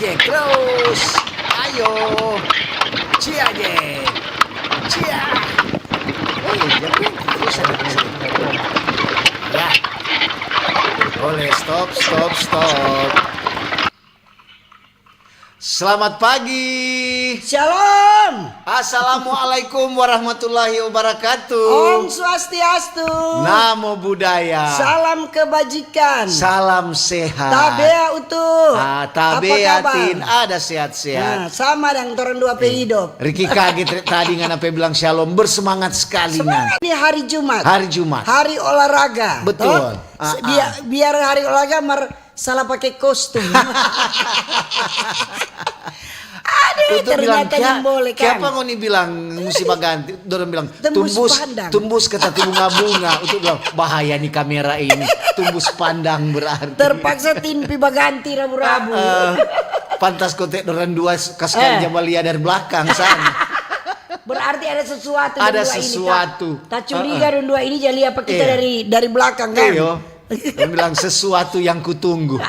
Jack terus. Ayo. Cia Jack. Cia. Jack terus ya. Boleh stop. Selamat pagi. Shalom. Assalamualaikum warahmatullahi wabarakatuh. Om Swastiastu. Namo Buddhaya. Salam kebajikan. Salam sehat. Tabea utuh. Tabeatin ada sehat-sehat. Nah, sama dengan orang dua hidup. Riki kaget tadi ngana bilang shalom, bersemangat sekali Semangat. Ini hari Jumat. Hari Jumat. Hari olahraga. Betul. Biar hari olahraga salah pakai kostum. Aduh, ternyata yang boleh kan. Siapa ngoni bilang musibah ganti? Dorang bilang tumbus kata bunga-bunga. Untuk bilang bahaya nih kamera ini. Tumbus pandang berarti. Terpaksa timpi baganti rabu-rabu. Pantas kotek dorang dua kaskan Jamalia dari belakang sana. Berarti ada sesuatu. Ada sesuatu. Tak curiga dua ini jadi apa kita dari belakang kan? Iya. Dia bilang sesuatu yang kutunggu.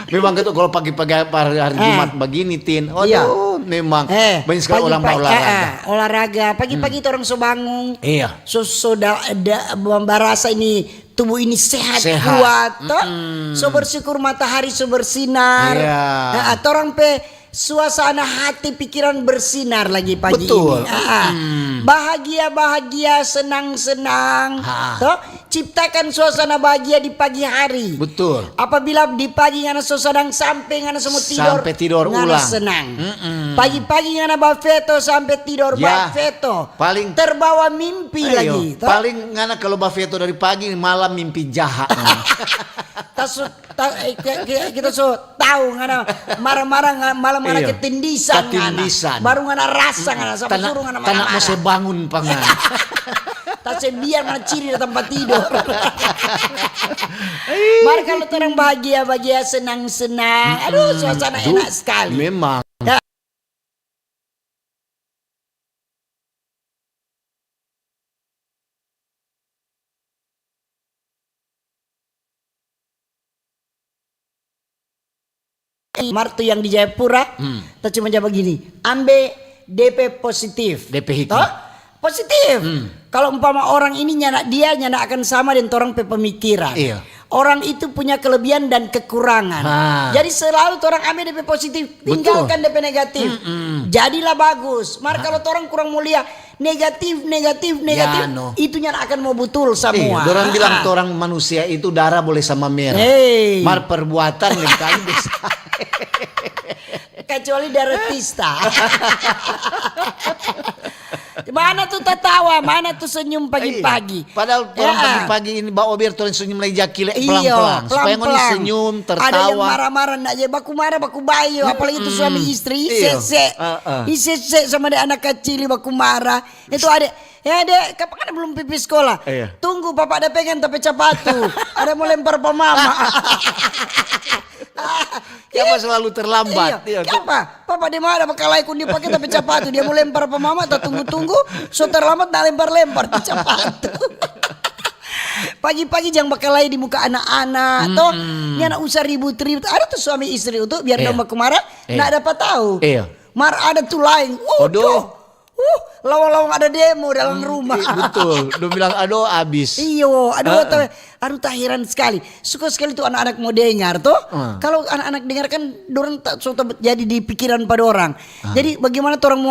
Memang gitu kalau pagi-pagi hari Jumat begini Tin. Memang banyak sekali orang olahraga. Olahraga pagi-pagi itu orang bangun. Iya. Sudah merasa ini tubuh ini sehat. Kuat. So bersyukur matahari bersinar. Iya. Orang suasana hati pikiran bersinar lagi pagi betul. Ini. Bahagia, senang. Ciptakan suasana bahagia di pagi hari. Betul. Apabila di pagi ngana suasana sampai ngana semua tidur. Sampai tidur ngana ulang. Senang. Pagi-pagi ngana bafeto sampai tidur bafeto. Paling terbawa mimpi lagi. Paling ngana kalau bafeto dari pagi malam mimpi jahat. Kita tahu ngana marah-marah malam ngana ketindisan. Baru ngana rasa ngana sampai suruh ngana marah-marah. Tanah mau saya bangun pangan. Tak biar ngana ciri di tempat tidur. Mari kalau orang bahagia senang. Aduh suasana enak sekali. Memang. Martu yang di Jayapura, tak cuma jawab begini, ambil DP positif. DP hikmah. Positif. Kalau umpama orang ini dia akan sama dengan orang pemikiran. Iya. Orang itu punya kelebihan dan kekurangan. Jadi selalu orang ambil DP positif, tinggalkan DP negatif. Jadilah bagus. Mar kalau orang kurang mulia, negatif, itu akan mau betul semua. Orang bilang orang manusia itu darah boleh sama merah. Mar perbuatan lain kali bisa. Kecuali darah tista. Mana tuh tertawa, mana tuh senyum pagi-pagi. Padahal orang pagi-pagi ini bawa biar tuh senyum lagi jakile pelan-pelan. Supaya ngoni senyum, tertawa. Ada yang marah-marah nak je baku marah baku bayu, apalagi itu suami istri isese sama ada anak kecil baku marah. Itu ada dek, kapan belum pipis sekolah? Tunggu bapak ada pengen tapi capatu. Ada mau lempar pemama. Siapa selalu terlambat? Siapa? Papa di mana bakalai kundi pakai tapi capatu. Dia mau lempar pemama, tak tunggu. So terlambat nak lempar capatu. Pagi-pagi jangan bakalai di muka anak-anak. Toh, ini anak usah ribut-ribut. Ada tuh suami istri itu biar domba kemarah, nak dapat tahu. Mar ada tuh lain. Lawang-lawang ada demo dalam rumah. Betul. Dia bilang aduh abis. Aduh tahiran sekali. Suka sekali tuh anak-anak mau dengar tuh. Kalau anak-anak dengar kan dorang tak jadi di pikiran pada orang. Jadi bagaimana tuh orang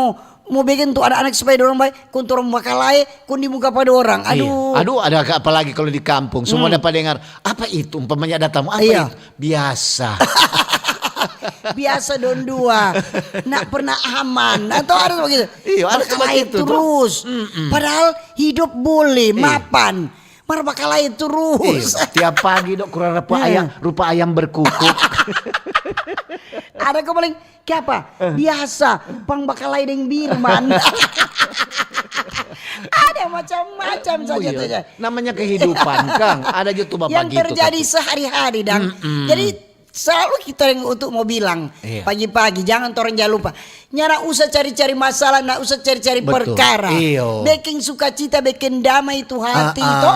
mau bikin tuh anak-anak supaya dorang baik, kun orang bakalai, kun di muka pada orang. Aduh ada apa lagi kalau di kampung semua dapat dengar. Apa itu umpamanya ada tamu? Apa itu? Biasa. Biasa don dua, nak pernah aman atau ada begitu. Ada begitu terus. Padahal hidup boleh mapan. Mar bakalai terus. Tiap pagi dok kurang rupa ayam berkukuk. Ada kau paling apa? Biasa pang bakalai dengan birman. Ada macam-macam saja. Namanya kehidupan Kang. Ada juga bapak yang terjadi sehari-hari dan jadi selalu kita yang untuk mau bilang pagi-pagi jangan jangan lupa. Nyara usah cari-cari masalah, nak usah cari-cari perkara. Bikin sukacita, bikin damai itu hati toh.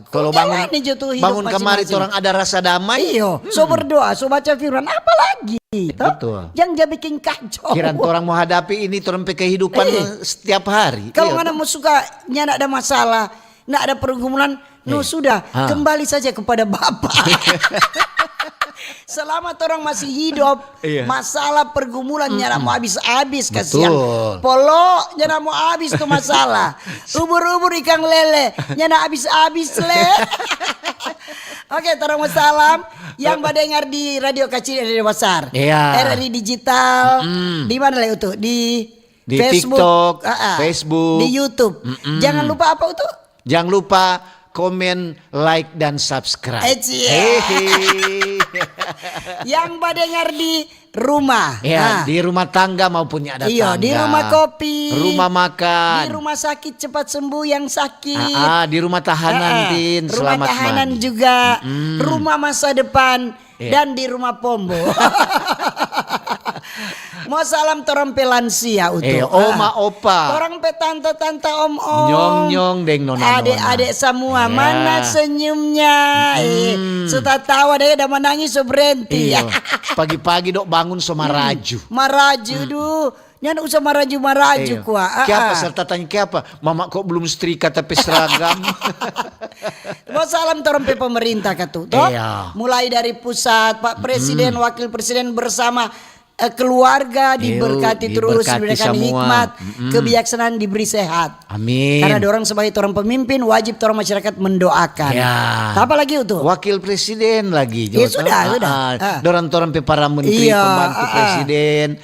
Kalau bangun kemari orang ada rasa damai. So berdoa, so baca firman, apalagi. Betul. Jangan bikin kacau. Kiraan orang mau hadapi ini orang kehidupan setiap hari. Kalau mana mau suka nak ada masalah, nak ada pergumulan, sudah kembali saja kepada Bapa. Selama orang masih hidup, masalah pergumulan nyara mau habis-habis kasihan. Polo nyara mau habis tuh masalah. Ubur-ubur ikan lele nyara habis-habis le. Oke, terang wassalam yang mendengar di Radio Kacil dari Besar. RRI Digital. Di mana lah itu? Di Facebook, Facebook, di YouTube. Jangan lupa apa itu? Jangan lupa komen, like, dan subscribe. Yang mendengar di rumah, di rumah tangga maupun ada tangga. Di rumah kopi, rumah makan, di rumah sakit cepat sembuh yang sakit, di rumah tahanan, Tin, rumah tahanan mandi juga, rumah masa depan, dan di rumah Pombo. Mau salam torang pe lansia utuh. Oma opa. Torang pe tante-tante om-om. Nyong-nyong deng nona-nona. Adik-adik semua. Mana senyumnya. Setelah tawa deh udah menangis so berhenti. Pagi-pagi dok bangun so maraju. Maraju duh. Nyana usah maraju kuah. Kiapa serta tanya kiapa? Mama kok belum setrika tapi seragam. Mau salam torang pe pemerintah katu. Mulai dari pusat, Pak Presiden, Wakil Presiden bersama keluarga diberkati terus, diberikan hikmat, kebijaksanaan, diberi sehat. Amin. Karena orang sebagai orang pemimpin wajib orang masyarakat mendoakan. Apa lagi itu? Wakil presiden lagi. Sudah. Orang pe para menteri, pembantu presiden,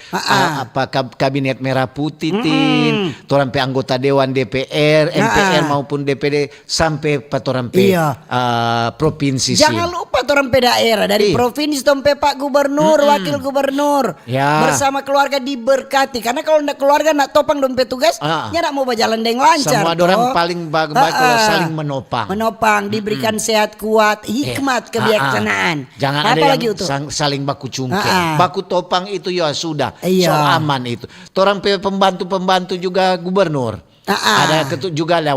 kabinet merah putih, orang pe anggota dewan DPR, MPR maupun DPD sampai orang pe provinsi. Jangan lupa orang pe daerah dari provinsi sampai Pak Gubernur, Wakil Gubernur. Bersama keluarga diberkati. Karena kalau ndak keluarga nak topang dompet tugas, nak mau berjalan dengan lancar. Semua orang paling bagus saling menopang. Menopang, diberikan sehat kuat, hikmat, kebijaksanaan. Jangan apa ada lagi yang saling baku cungkil. Baku topang itu ya sudah. So aman itu. Orang pembantu-pembantu juga gubernur. Ada juga ada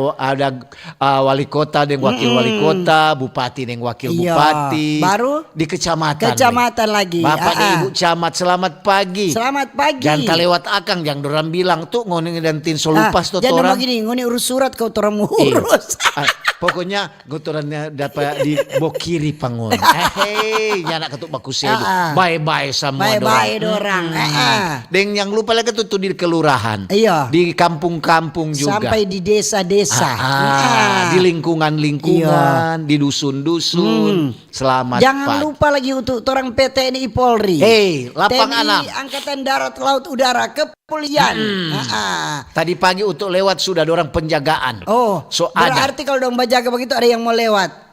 wali kota dan wakil wali kota, bupati dan wakil bupati. Baru di kecamatan. Lagi. Bapak dan Ibu camat, selamat pagi. Selamat pagi. Jangan kalewat akang, jangan dorang bilang tuh ngoni dan tin solupas tuh orang. Jangan begini, ngoni urus surat kau orang mau urus. Pokoknya gotorannya dapat di bokiri pangun. Nyana ketuk baku sedu. Bye-bye semua dorang. Bye-bye dorang. Dan yang lupa lagi tuh di kelurahan. Di kampung-kampung juga. Sampai di desa-desa. Di lingkungan-lingkungan, di dusun-dusun. Selamat Jangan lupa lagi untuk orang TNI Polri. Lapang anak. TNI Angkatan Darat Laut Udara Kepolisian. Tadi pagi untuk lewat sudah ada orang penjagaan. Berarti kalau dong jaga begitu ada yang mau lewat.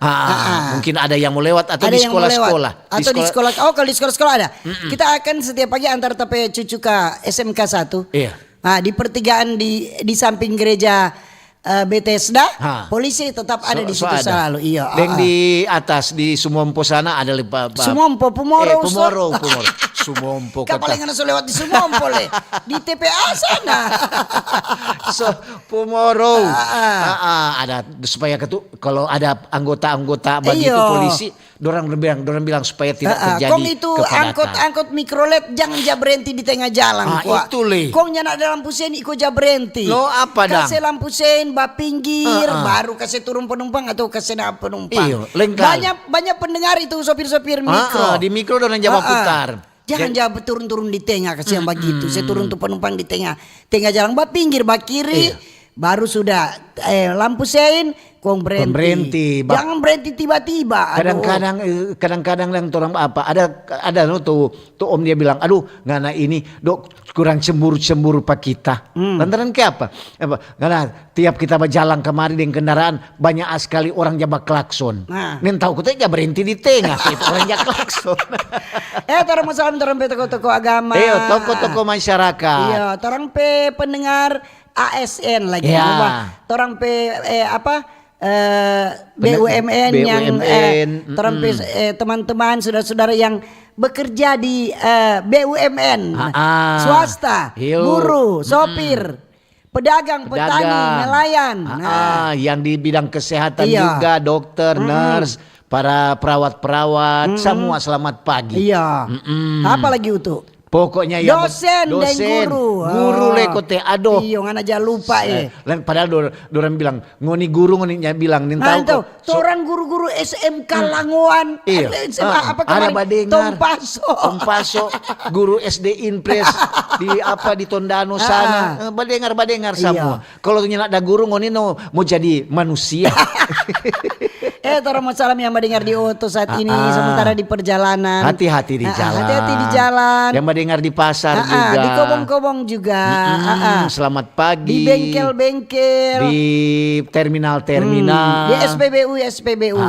Mungkin ada yang mau lewat atau ada di sekolah-sekolah. Atau di sekolah. Kalau di sekolah-sekolah ada. Kita akan setiap pagi antar tape cucu ke SMK 1. Di pertigaan di samping gereja Bethesda, polisi tetap ada di situ selalu. Dan di atas di Sumompo sana ada Sumompo, Pumoro. Sumompo. Kapalingan so lewat di Sumompo le. Di TPA sana. Pumoro. Ada supaya kalau ada anggota-anggota begitu polisi, dorang bilang supaya tidak terjadi kepadatan. Kong itu angkot mikrolet jangan berhenti di tengah jalan. Itu le. Kong nyana ada lampu sen iko berhenti. Lo apa dang? Kasih lampu sen pinggir baru kasih turun penumpang atau kasih naik penumpang. Banyak pendengar itu sopir-sopir mikro. Di mikro dorang jawab putar. Jangan turun-turun di tengah kasih yang begitu. Saya turun tuh penumpang di tengah jalan pinggir kiri. Baru sudah lampu sein kong berhenti. Jangan berhenti tiba-tiba. Kadang-kadang yang orang apa ada tuh om dia bilang, aduh ngana ini dok kurang cemburu pak kita. Lantaran ke apa? Karena tiap kita berjalan kemari dengan kendaraan banyak sekali orang jabak klakson. Nen tahu kita berhenti di tengah itu orang jabak klakson. Torang masalah torang pe toko-toko agama. Toko-toko masyarakat. Torang pe pendengar ASN lagi. Torang pe BUMN yang teman-teman saudara-saudara yang bekerja di BUMN, swasta, buruh, sopir, pedagang, petani, nelayan. Yang di bidang kesehatan Iya. juga, dokter, nurse, para perawat-perawat, semua selamat pagi. Iya. Apalagi itu? Pokoknya yang Dosen dan guru. leko teh aduh. Iya, ngana jangan lupa Lain padahal dorang bilang ngoni guru ngoni nya bilang nin tahu tahu. Orang guru-guru SMK Langoan, Iya. SMA apa Ada kemarin? badengar. Tom Paso. guru SD Impres di Tondano sana. Badengar semua. Kalau nyelak ada guru ngoni no mau jadi manusia. Orang masalah yang mendengar di auto saat ini sementara di perjalanan. Hati-hati di jalan. Hati-hati di jalan. Yang mendengar di pasar juga. Di kobong-kobong juga. Selamat pagi. Di bengkel-bengkel. Di terminal-terminal. Di SPBU.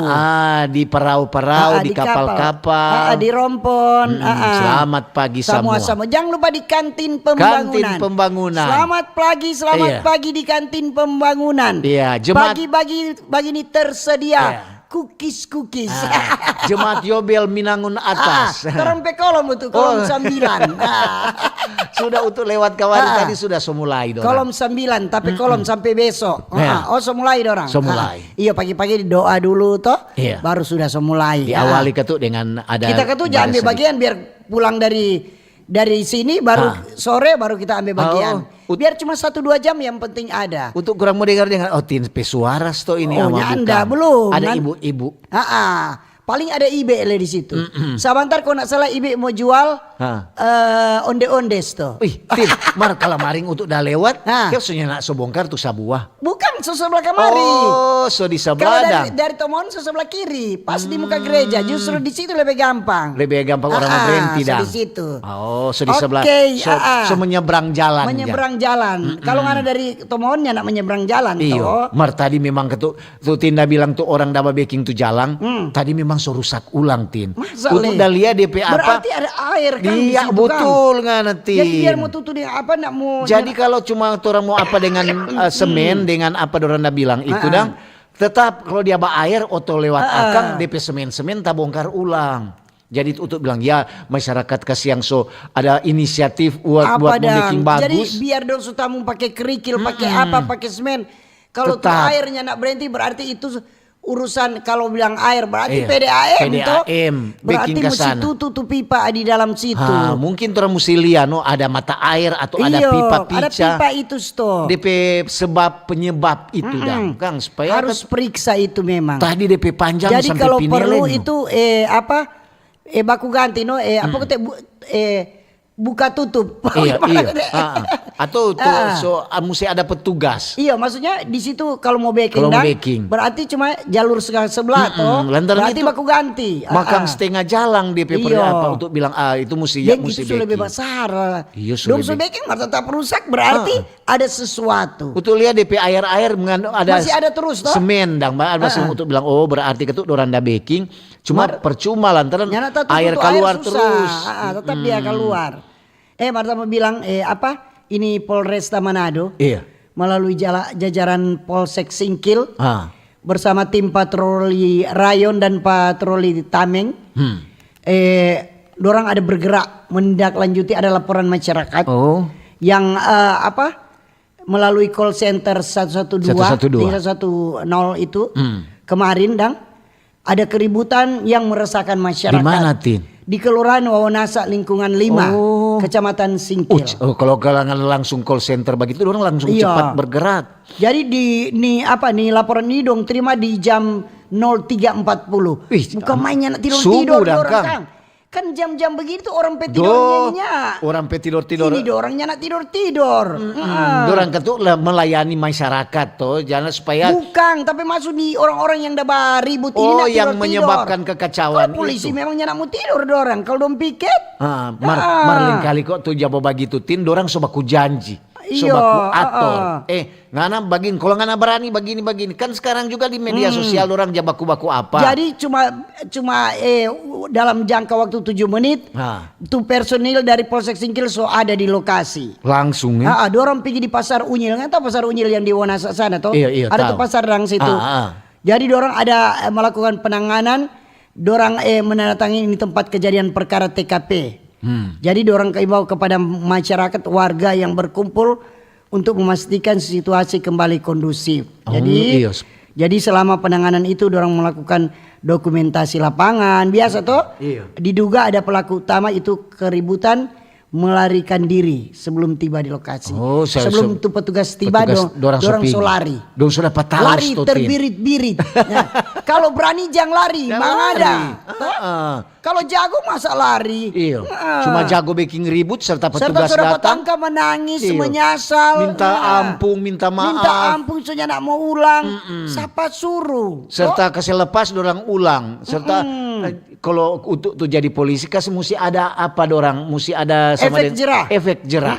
Di perahu-perahu, di kapal-kapal. Di rompon. Selamat pagi semua. Sama. Jangan lupa di kantin pembangunan. Kantin pembangunan. Selamat pagi di kantin pembangunan. Iya, jemaat. Bagi ini tersedia. Cookies. Jemaat Yobel Minangun atas. Torong kolom itu kolom 9. Sudah untuk lewat kawan tadi sudah semulai dorang. Kolom 9 tapi kolom sampai besok. Semulai dorang. Iya pagi-pagi doa dulu toh. Iya. Baru sudah semulai. Diawali ketuk dengan ada. Kita ketuk jangan ambil bagian biar pulang dari sini baru sore baru kita ambil bagian. Biar cuma 1-2 jam yang penting ada. Untuk kurang mau dengar tin pesuaras toh ini Anda belum. Ada ibu-ibu. Paling ada IBE di situ. Sebentar kalau nak salah IBE mau jual onde-ondes tuh. Tin, kalau maring untuk dah lewat, kau sudah nak sobongkar tuh sabuah. Bukan sebelah kamari. So di Kalau sebelah dari Tomon sebelah kiri, pas di muka gereja, justru di situ lebih gampang. Lebih gampang orang mau berhenti dah. Di situ. So di sebelah. So menyeberang jalan. Menyeberang jalan. Kalau nggak ada dari Tomonnya nak menyeberang jalan toh. Tadi memang tuh Tinda bilang tuh orang daba baking tuh jalan. Tadi memang so rusak ulang Tin. Untuk dalia DP apa? Berarti ada air kan di Iya situ, betul kan nanti. Jadi biar mau tutup dengan apa nak mau. Jadi kalau cuma orang mau apa dengan semen dengan apa Doranda bilang itu dang. Tetap kalau dia ba air oto lewat akang DP semen tak bongkar ulang. Jadi untuk bilang ya masyarakat kasih yang so ada inisiatif buat bikin bagus. Jadi biar dong sutamu pakai kerikil, pakai apa, pakai semen. Kalau tuh airnya nak berhenti berarti itu urusan kalau bilang air berarti PDAM berarti mesti tutup pipa di dalam situ. Mungkin orang mesti lihat ada mata air atau ada pipa pica. Ada pipa itu sto. DP sebab penyebab itu Kang supaya harus periksa itu memang. Tadi DP panjang jadi sampai kalau pinelen perlu itu baku ganti apa kata buka tutup. Iya. Atau mesti ada petugas. Iya, maksudnya di situ kalau mau baking, berarti cuma jalur sebelah toh. Berarti baku ganti. Makang setengah jalan di apa untuk bilang itu mesti baking. Lebih besar. Dong so baking tetap rusak berarti ada sesuatu. Untuk lihat DP air ada masih ada terus toh. Semen masih untuk bilang berarti ketuk doranda baking. Cuma percuma lantaran air keluar terus. Tetap dia keluar. Marta mau bilang ini Polresta Manado. Iya. Melalui jajaran Polsek Singkil. Bersama tim patroli rayon dan patroli Tameng. Dorang ada bergerak menindaklanjuti ada laporan masyarakat. Yang melalui call center 112 itu kemarin ada keributan yang meresahkan masyarakat. Di mana Tin? Di Kelurahan Wawanasa Lingkungan 5, Kecamatan Singkil. Kalau kalangan langsung call center begitu orang langsung cepat bergerak. Jadi nih laporan ini dong terima di jam 03.40. Bukan mainnya tidur orang kan jam-jam begitu orang petidornya. Orang petidur-tidur. Ini orangnya nak tidur. Orang ketuk melayani masyarakat toh, jangan supaya. Bukan, tapi masuk di orang-orang yang dah ribut ini nak tidur. Yang menyebabkan kekacauan itu. Polisi memangnya nak mau tidur dorang. Kalau dong piket. Marlin kali kok tuh jawab begitu Tin, dorang sobaku janji. Sobaku ator. Ngana bagin, kalau ngana berani begini kan sekarang juga di media sosial orang jabaku-baku apa. Jadi cuma dalam jangka waktu 7 menit tuh personil dari Polsek Singkil ada di lokasi. Langsung ya. Dorang pergi di Pasar Unyil, nggak tahu Pasar Unyil yang di Wanasa sana toh. Iya, ada tuh pasar rang situ. Jadi dorang ada melakukan penanganan dorang menandatangani ini tempat kejadian perkara TKP. Jadi dorang imbau kepada masyarakat warga yang berkumpul untuk memastikan situasi kembali kondusif. Jadi iya. jadi selama penanganan itu dorang melakukan dokumentasi lapangan biasa toh. Iya. Diduga ada pelaku utama itu keributan melarikan diri sebelum tiba di lokasi. Oh, sebelum tuh petugas tiba dorang so lari. Dong sudah patah Lari terbirit-birit. Nah, kalau berani jangan lari, mangada. Kalau jago masa lari. Iya. Cuma jago bikin ribut serta petugas serta datang. petangka menangis, Iya. menyesal. Minta ampun, minta maaf. Minta ampun soalnya nak mau ulang. Siapa suruh? Serta kasih lepas dorang ulang. Serta kalau untuk tuh jadi polisi kasih mesti ada apa dorang, mesti ada Efek jerah. Efek jerah.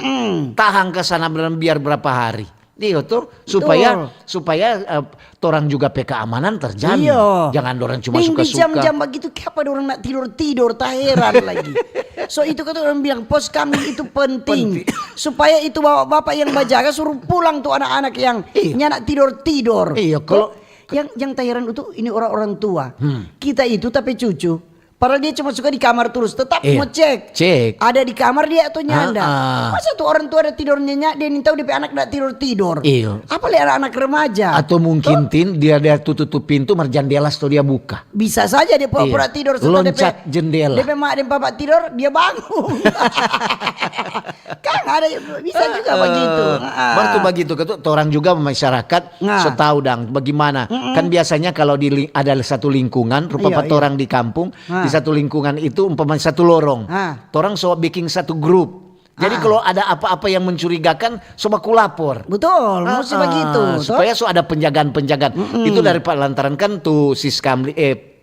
Tahan ke sana biar berapa hari. Iya tuh supaya torang juga keamanan terjamin. Iya. Jangan dorang cuma Di suka-suka. jam-jam begitu kenapa orang nak tidur tak heran lagi. So itu kata orang bilang pos kami itu penting. Supaya itu bapak-bapak yang menjaga suruh pulang tuh anak-anak yang nak tidur. Iya, kalau yang tak heran itu ini orang-orang tua. Kita itu tapi cucu. Padahal dia cuma suka di kamar terus, tetap mau cek. Ada di kamar dia atau nyanda. Masa tuh orang tua ada tidur nyenyak, dia tahu dia anak nak tidur. Iya. Apa lihat anak remaja? Atau mungkin dia tutup pintu jendela atau dia buka. Bisa saja dia pura-pura tidur setelah loncat jendela. DP mak dan bapak tidur, dia bangun. Kan ada bisa juga begitu. Waktu begitu orang juga masyarakat setahu dang bagaimana. Kan biasanya kalau ada satu lingkungan rupa orang di kampung di satu lingkungan itu umpamanya satu lorong. Orang so bikin satu grup. Jadi kalau ada apa-apa yang mencurigakan coba ku lapor. Betul, mesti begitu. Supaya so ada penjagaan-penjagaan. Itu dari lantaran kan tuh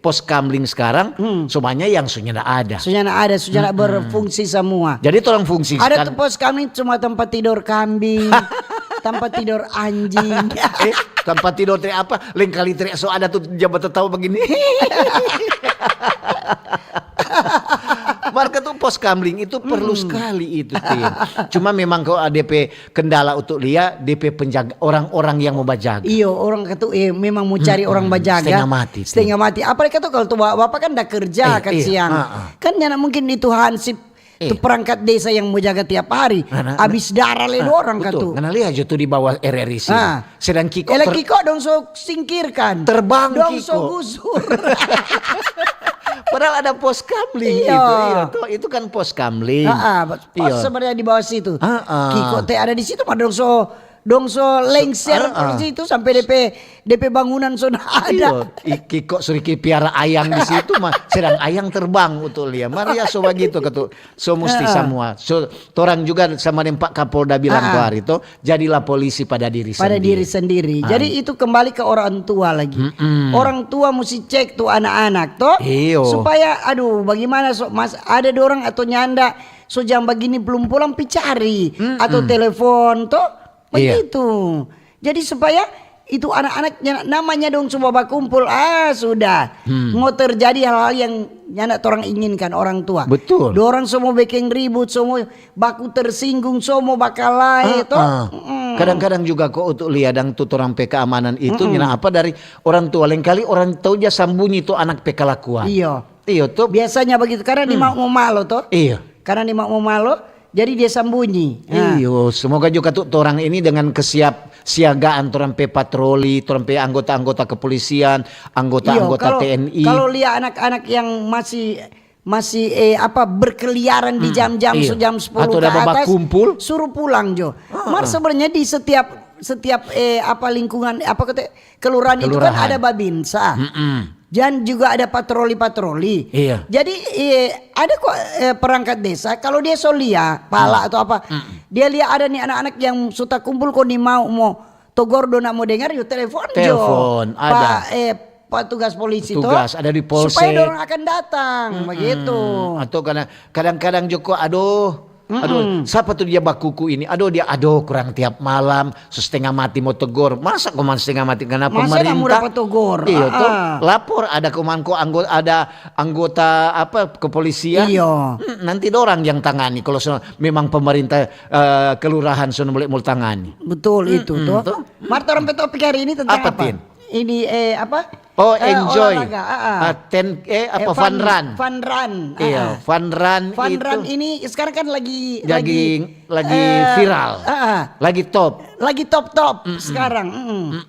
pos kamling sekarang semuanya yang sudah ada. Sudah berfungsi semua. Jadi tolong fungsi. Ada tuh pos kamling cuma tempat tidur kambing, tempat tidur anjing. Tempat tidur apa? Lain kali so ada tuh jabat tertawa begini. Marka tuh pos kamling itu perlu sekali itu. Cuma memang kalau DP kendala untuk lihat DP penjaga orang-orang yang mau bajaga. Iya orang kata memang mau cari orang bajaga. Setengah mati. Apalagi kata kalau tuh bapak kan udah kerja kan siang. Kan nyana mungkin itu hansip. Itu perangkat desa yang mau jaga tiap hari. Habis darah le orang kata. Karena lihat aja tuh di bawah RRI sini. Sedang Kiko. Kiko dong so singkirkan. Terbang dong Kiko. So gusur. Padahal ada pos kamling itu kan pos kamling. Pos sebenarnya di bawah situ. Kiko teh ada di situ mah dong so lengser di situ sampai DP bangunan sudah ada. Kiko suriki piara ayang di situ mah sedang ayang terbang untuk lihat. Maria so begitu kata. So mesti semua. So orang juga sama dengan Pak Kapolda bilang tuh hari itu jadilah polisi pada diri sendiri. Jadi itu kembali ke orang tua lagi. Orang tua mesti cek tuh anak-anak toh. Supaya bagaimana mas ada dorang atau nyanda so jam begini belum pulang picari atau telepon toh. Begitu. Jadi supaya itu anak-anaknya namanya dong semua berkumpul sudah mau terjadi hal-hal yang nyana orang inginkan orang tua. Betul. Dorang semua bikin ribut, semua baku tersinggung, semua bakal lain Kadang-kadang juga kok untuk lihat dan orang keamanan itu nyana apa dari orang tua. Lain kali orang tahu dia sambunyi tuh anak kelakuan. Iya tuh. Biasanya begitu karena dia mau malo tuh. Iya. Karena dia mau malo. Jadi dia sembunyi. Iyo, semoga juga tuh orang ini dengan kesiapsiagaan orang patroli, orang anggota-anggota kepolisian, anggota-anggota TNI. Kalau lihat anak-anak yang masih berkeliaran di jam-jam jam 10 atau ke atas, kumpul, suruh pulang Jo. Mar sebenarnya di setiap lingkungan kelurahan itu kan ada babinsa. Dan juga ada patroli-patroli. Iya. Jadi ada kok perangkat desa kalau dia solia pala atau apa, dia lihat ada nih anak-anak yang suka kumpul kok nih mau togor dona mau dengar yuk telepon ada. Pak tugas polisi tugas ada di polsek. Supaya orang akan datang begitu. Atau kadang-kadang Joko siapa tuh dia bakuku ini? Dia kurang tiap malam, setengah mati mau tegur. Masa koman setengah mati karena pemerintah? Masa dapat tegur? Iya tuh, lapor ada anggota kepolisian. Iya. Nanti orang yang tangani kalau memang pemerintah kelurahan sono boleh tangani. Betul itu tuh. Marta orang petopik hari ini tentang apa? Tin? Ini Oh, enjoy. Olahraga. Fun run. Fun run. Iya, fun run Fun itu run ini sekarang kan lagi viral. Lagi top. Lagi top sekarang.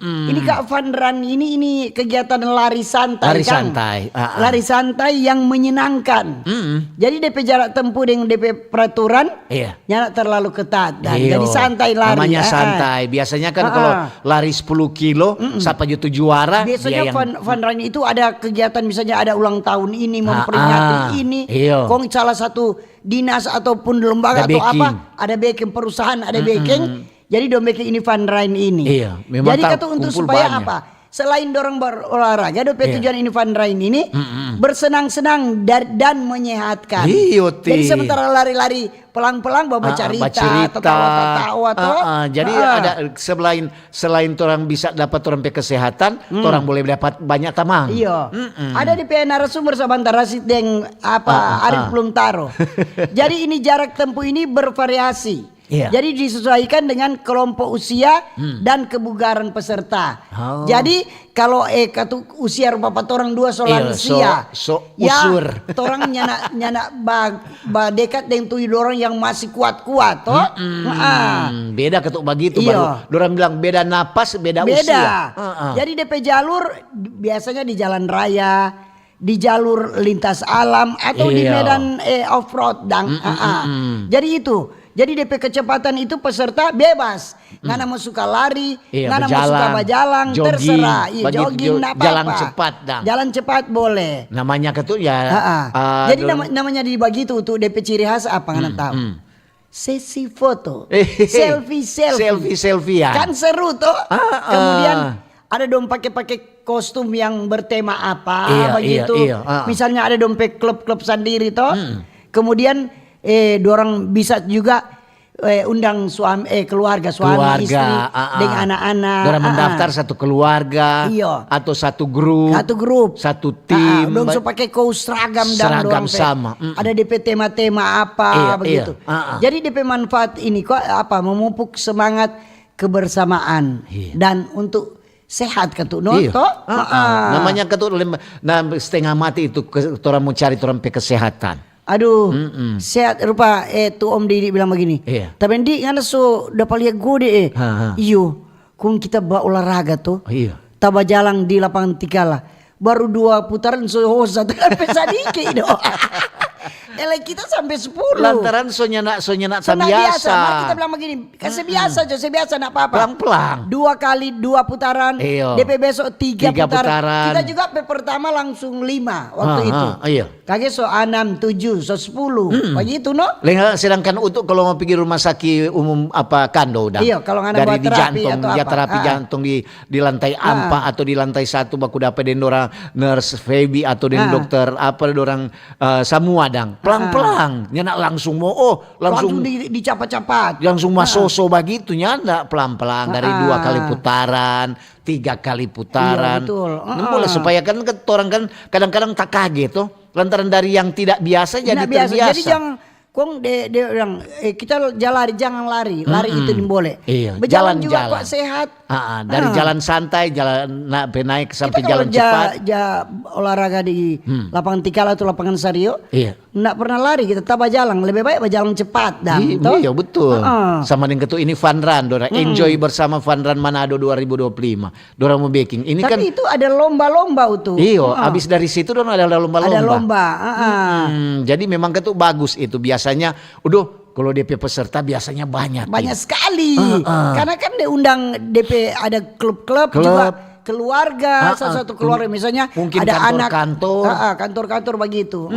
Ini Kak fun run ini kegiatan lari santai Lari Kang. santai. Lari santai yang menyenangkan. Jadi DP jarak tempuh dengan DP peraturan Iya. jangan terlalu ketat dan Iyo. jadi santai lari. Namanya santai. Biasanya kan kalau lari 10 kilo siapa jutu juara Biasanya dia yang fun run itu ada kegiatan misalnya ada ulang tahun ini memperingati ini. Iyo. Kong salah satu dinas ataupun lembaga Ada atau backing. apa ada backing perusahaan ada backing. Jadi dong backing ini fun run ini. Iya, memang Jadi kata untuk kumpul supaya banyak. apa? Selain dorong berolahraga, Iya. tujuan ini fun run ini bersenang-senang dan menyehatkan. Iyo, Ti. Jadi sementara lari-lari pelang-pelang bawa cerita, tertawa-tertawa toh. Jadi ada selain orang bisa dapat orang pe kesehatan, orang boleh dapat banyak tamang. Iya. Ada di PN narasumber sebentar Rasid deng Arif belum taruh. Jadi ini jarak tempuh ini bervariasi. Iya. Jadi disesuaikan dengan kelompok usia dan kebugaran peserta. Oh. Jadi kalau katu usia bapak orang dua so lansia. Usur. Orang nyana ba dekat dengan tu orang yang masih kuat-kuat toh. Beda ketuk begitu Iya. baru orang bilang beda napas, beda usia. Jadi DP jalur biasanya di jalan raya, di jalur lintas alam atau di Iya. medan off-road Jadi itu. Jadi DP kecepatan itu peserta bebas. Ngana mau suka lari, Iya, ngana mau suka bajalang, jogging, terserah. Iya, begitu, jogging apa jalan cepat, Dang. Jalan cepat boleh. Namanya ketuk ya. Jadi namanya dibagi itu untuk DP ciri khas apa ngana tahu? Sesi foto, selfie ya. kan seru tuh. Kemudian ada dong pakai kostum yang bertema apa begitu. Misalnya ada dong klub-klub sendiri toh. Kemudian dorang bisa juga undang keluarga suami istri dengan anak-anak. Dorang mendaftar satu keluarga atau satu grup, satu tim. Dong so pakai kaos seragam seragam sama. Ada DP tema-tema apa begitu. Jadi DP manfaat ini kok apa memupuk semangat kebersamaan dan untuk sehat ketuk toh. Namanya ketuk setengah mati itu orang mau cari orang pe kesehatan. Aduh, sehat rupa tu Om Didi bilang begini. Iya. Tapi Di ngana so dapat lihat gode iyo, kung kita olahraga tuh. Iya. Taba jalan di lapangan Tikala. Baru 2 putaran so hosa sampai sadiki do. Kita sampai 10. Lantaran so nyana biasa. Maka kita bilang begini, kasih biasa aja, sebiasa nak apa-apa. Pelang-pelang. 2 kali 2 putaran. Iyo. DP besok 3 3 putaran. putaran. Kita juga pertama langsung 5 waktu itu. Iya. Kaget so 6, 7, so 10. Begitu no? Sedangkan untuk kalau mau pergi rumah sakit umum Kando udah. Iya, kalau nggak dari buat di terapi jantung, atau dia apa. terapi jantung di lantai 4 atau di lantai 1 baku dapat orang nurse Feby atau dokter orang semua dang. Pelang-pelang, nyana langsung langsung dicapat-capat. langsung masoso begitu nyanda pelan-pelan dari 2 kali putaran, 3 kali putaran. Iya, betul. Boleh supaya kan orang kan kadang-kadang tak kaget tuh. Lantaran dari yang tidak biasa jadi terbiasa. Jadi jangan bilang kita jangan lari itu boleh. Iya, Berjalan juga jalan. kok sehat. Dari jalan santai, jalan naik sampai Kita jalan cepat. Olahraga di lapangan Tikala atau lapangan Sario, Iya. nggak pernah lari kita tabah jalan lebih baik berjalan cepat Iya betul. Sama dengan ketua ini fun run, Dora enjoy bersama fun run Manado 2025. Dora mau baking. Ini Tapi kan itu ada lomba-lomba itu. Iyo, abis dari situ dong ada lomba-lomba. Ada lomba. Jadi memang ketua bagus itu biasanya. Kalau DP peserta biasanya banyak. Banyak sekali. Karena kan diundang DP ada klub-klub juga keluarga, salah satu keluarga misalnya mungkin ada anak kantor-kantor begitu.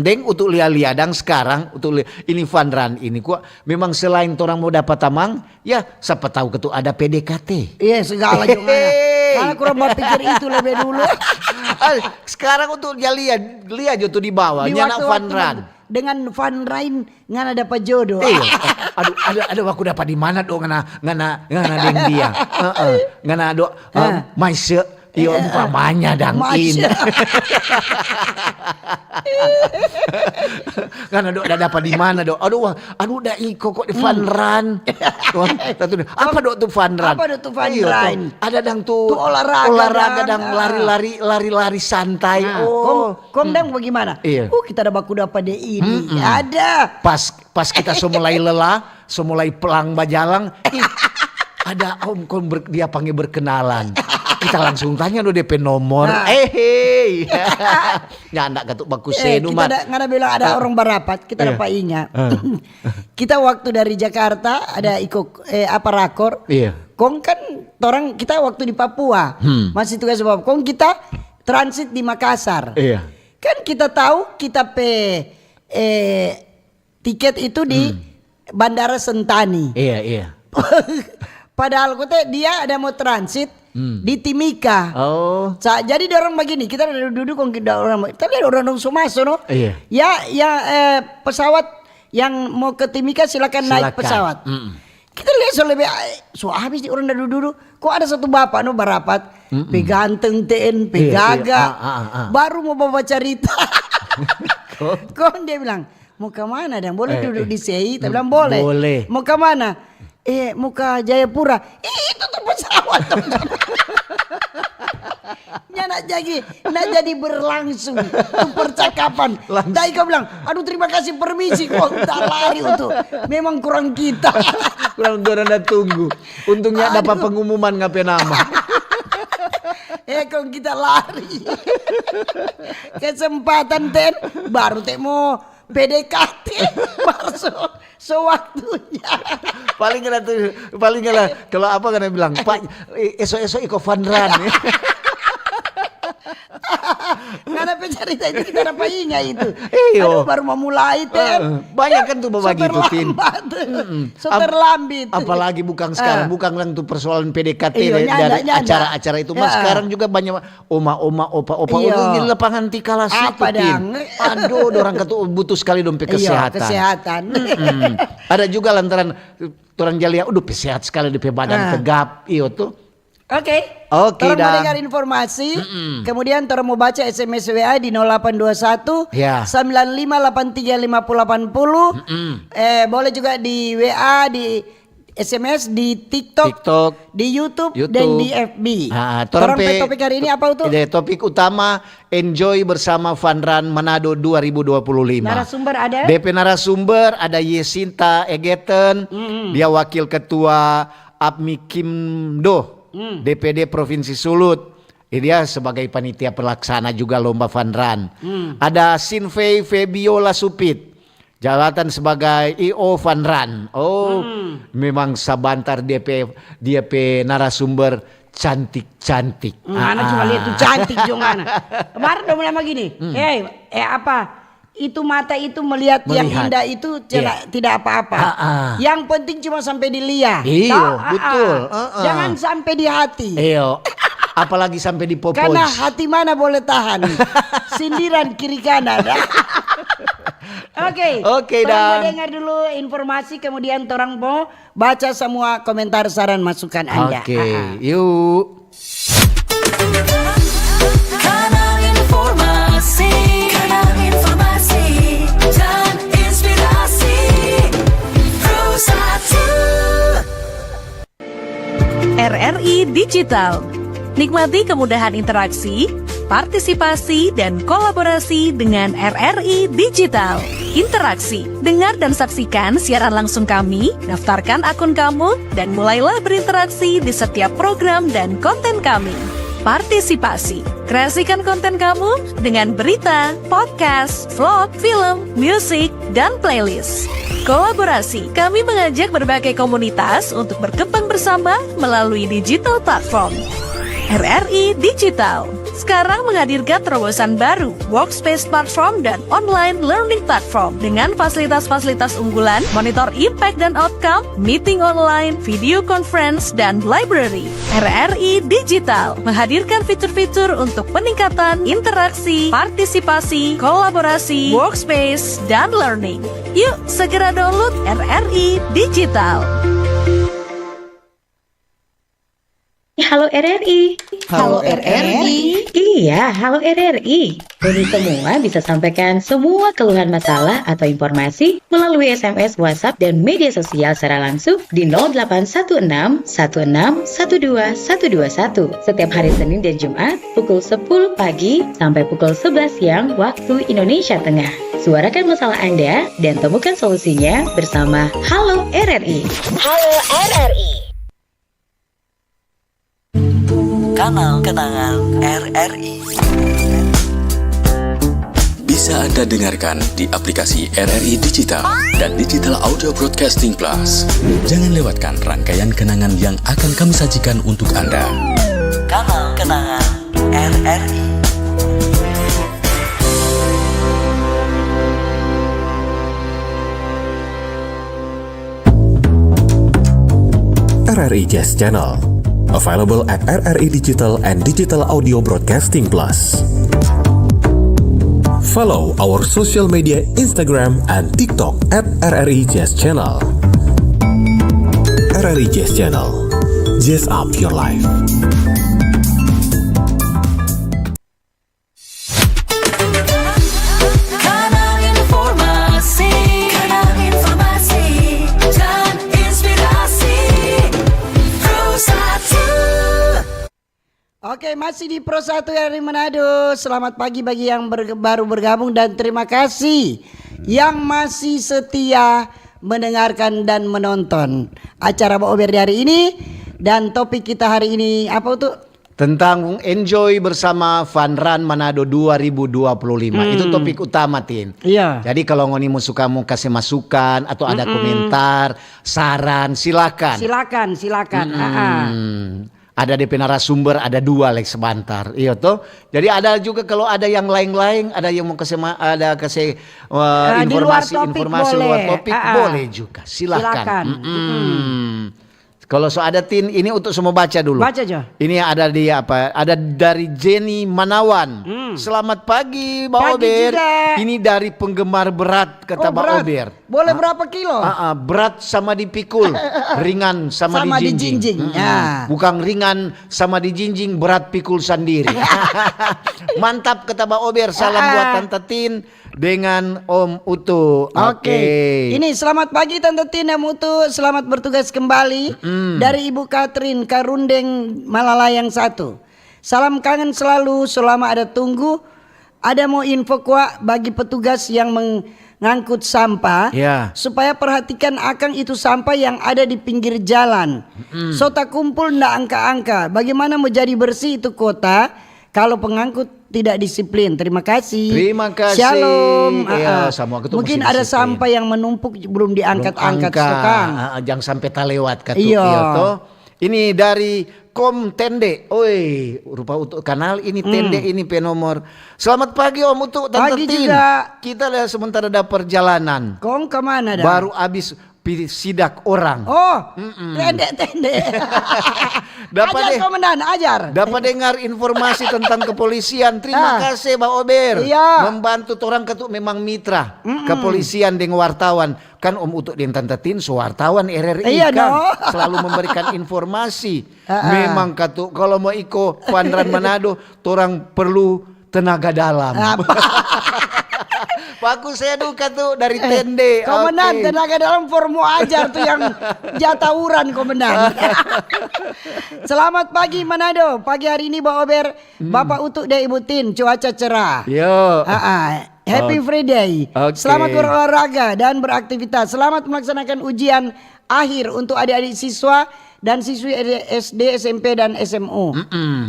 Deng untuk lihat dang sekarang untuk ini fun run ini kok memang selain orang mau dapat tamang ya siapa tahu ketua ada PDKT. Iya segala juga. Karena kurang berpikir itu lebih dulu. Sekarang untuk lihat aja tuh di bawah nyana fun run. Dengan fun run ngana dapat jodoh. Aduh aku dapat di mana dong ngana deng dia. Ngana do Iya umpamanya dangin. Kan udah dapat di mana dok? Aduh dah iko kok di fun run. Apa dok tuh fun run? Apa dok tuh fun Iya, run? ada dang tuh olahraga dang lari-lari santai. Kong dang bagaimana? Iya. Kita ada baku dapat deh ini. Ada. Pas kita semulai lelah, semulai pelang bajalang, ada om dia panggil berkenalan. Kita langsung tanya do DP nomor. Hei. Ya anak katuk baku senu kita ngada bilang ada orang barapat, kita dapat ingat. Kita waktu dari Jakarta ada ikut rakor. Iya. Kong kan orang kita waktu di Papua. Masih tugas Papua. Kong kita transit di Makassar. Iya. Kan kita tahu kita tiket itu di Bandara Sentani. Iya. Padahal dia ada mau transit di Timika. Oh. Jadi orang begini, kita duduk kita lihat orang Sumaso no. Iya. Ya pesawat yang mau ke Timika silakan naik pesawat. Kita lihat habis di orang duduk. Kok ada satu bapak no barapat, peganteng TNP gaga, baru mau bawa cerita. Kok dia bilang mau ke mana dan boleh duduk di CI? Kita bilang boleh. Mau ke mana? Mau ke Jayapura. Itu tuh pesawat. Nak jadi berlangsung tuh percakapan. Dai kau bilang, aduh terima kasih permisi kok tak lari untuk. Memang kurang kita. Kurang orang tunggu. Untungnya dapat pengumuman ngapain nama. Kok kita lari. Kesempatan baru mau PDKT masuk sewaktunya. Paling nggak kalau apa kan bilang Pak esok iko fun run. Nggak ada cerita itu kita dapat ingat itu. Aduh, baru mau mulai banyak kan tuh berbagi tuh Tin. Terlambat. Apalagi bukan sekarang, bukan lang tuh persoalan PDKT nyanda. dari acara-acara itu. Mas sekarang juga banyak oma-oma, opa-opa di lapangan tikala situ Tin. Aduh, orang ketua butuh sekali dompet kesehatan. Ada juga lantaran orang jalia, sehat sekali di badan tegap. Iyo tuh. Oke, Oke, mau dengar informasi, kemudian Tora mau baca SMS WA di 0821 95835080. Boleh juga di WA, di SMS, di TikTok, di YouTube, dan di FB. Topik hari ini apa itu? Topik utama enjoy bersama Fun Run Manado 2025. Narasumber ada? DP narasumber ada Yesinta Egeten, dia wakil ketua APMI Kimdo. DPD Provinsi Sulut. Dia sebagai panitia pelaksana juga lomba Fun Run. Ada Sinvei Febiola Supit, jabatan sebagai IO Fun Run. Memang sabantar DP narasumber cantik-cantik. Anak cuma lihat tuh cantik jongana. Kemarin udah mulai begini. Apa? Itu mata itu melihat yang indah itu tidak apa-apa. Yang penting cuma sampai dilihat. Iya, betul. Jangan sampai di hati. Iya. Apalagi sampai di popoj. Karena hati mana boleh tahan. Sindiran kiri kanan. Oke, Dan mau dengar dulu informasi, kemudian orang mau baca semua komentar, saran, masukan Anda. Oke, yuk. Kanal informasi dan inspirasi Pro1 RRI Digital. Nikmati kemudahan interaksi, partisipasi, dan kolaborasi dengan RRI Digital. Interaksi, dengar dan saksikan siaran langsung kami, daftarkan akun kamu, dan mulailah berinteraksi di setiap program dan konten kami. Partisipasi, kreasikan konten kamu dengan berita, podcast, vlog, film, musik, dan playlist. Kolaborasi, kami mengajak berbagai komunitas untuk berkembang bersama melalui digital platform. RRI Digital sekarang menghadirkan terobosan baru, workspace platform dan online learning platform dengan fasilitas-fasilitas unggulan, monitor impact dan outcome, meeting online, video conference, dan library. RRI Digital menghadirkan fitur-fitur untuk peningkatan interaksi, partisipasi, kolaborasi, workspace, dan learning. Yuk segera download RRI Digital. Halo RRI. Halo RRI. Iya, halo RRI. Ini semua bisa sampaikan semua keluhan masalah atau informasi melalui SMS, WhatsApp, dan media sosial secara langsung di 0816 16 12 121 setiap hari Senin dan Jumat pukul 10 pagi sampai pukul 11 siang waktu Indonesia Tengah. Suarakan masalah Anda dan temukan solusinya bersama Halo RRI. Halo RRI. Kanal Kenangan RRI. Bisa Anda dengarkan di aplikasi RRI Digital dan Digital Audio Broadcasting Plus. Jangan lewatkan rangkaian kenangan yang akan kami sajikan untuk Anda. Kanal Kenangan RRI. RRI Jazz Channel, available at RRI Digital and Digital Audio Broadcasting Plus. Follow our social media Instagram and TikTok at RRI Jazz Channel. RRI Jazz Channel, jazz up your life. Kanal Informasi. Kanal Informasi dan Inspirasi. Pro 1. Oke, masih di Pro 1 dari Manado. Selamat pagi bagi yang baru bergabung dan terima kasih yang masih setia mendengarkan dan menonton acara Mbak Ober di hari ini. Dan topik kita hari ini apa tuh? Tentang enjoy bersama Fun Run Manado 2025. Itu topik utama, Tin. Iya. Jadi kalau ngoni mau suka mau kasih masukan atau ada komentar, saran, silakan. Silakan. Ada DP narasumber, ada dua sebentar. Iya toh. Jadi ada juga kalau ada yang lain-lain, ada yang mau kasih Di luar informasi topik luar boleh. topik boleh juga. Silakan. Kalau ada Tin, ini untuk semua baca dulu. Baca aja. Ini ada di apa? Ada dari Jenny Manawan. Selamat pagi, Mbak Pagi Ober. juga. Ini dari penggemar berat kata Mbak berat. Ober. Boleh berapa kilo? Berat sama dipikul, ringan sama dijinjing. Ya. Bukan ringan sama dijinjing, berat pikul sendiri. Mantap kata Mbak Ober. Salam buat Tante Tin dengan Om Utu. Oke. Ini selamat pagi Tante Tin dan Utu. Selamat bertugas kembali dari Ibu Katrin Karundeng Malalayang 1. Salam kangen selalu selama ada tunggu. Ada mau info kuat bagi petugas yang mengangkut sampah, Ya. supaya perhatikan akang itu sampah yang ada di pinggir jalan. So tak kumpul ndak angka-angka. Bagaimana mau jadi bersih itu kota kalau pengangkut tidak disiplin. Terima kasih. Terima kasih. Shalom. Iya, sama aku tuh Mungkin mesti ada disiplin. sampah yang menumpuk belum diangkat-angkat Belum angka. Kang. Jangan sampai tak lewat kata Iya. toh. Ini dari Kom Tende. Oi, rupa untuk kanal ini Tende ini penomor. Selamat pagi Om Utu Tante Pagi Tin. juga. Kita lihat sementara ada perjalanan. Kong kemana dah? Baru habis sidak orang. Oh, tende. Dapat Ajar deh. komandan, ajar. Dapat dengar informasi tentang kepolisian. Terima kasih Mbak Ober. Iya. Membantu orang ketuk memang mitra kepolisian dengan wartawan. Kan Om Utuk dan Tante Tin wartawan RRI Iya, kan. no. Selalu memberikan informasi. Memang ketuk kalau mau iko Fun Run Manado, orang perlu tenaga dalam. Bagus saya duka tuh dari Tende. Komandan, Oke. tenaga dalam formu ajar tuh yang jatauran komandan. Selamat pagi Manado. Pagi hari ini Mbak Ober, Bapak Utuk dan Ibu Tin, cuaca cerah. Yo. Happy Friday. Oke. Selamat berolahraga dan beraktivitas. Selamat melaksanakan ujian akhir untuk adik-adik siswa dan siswi SD, SMP dan SMU.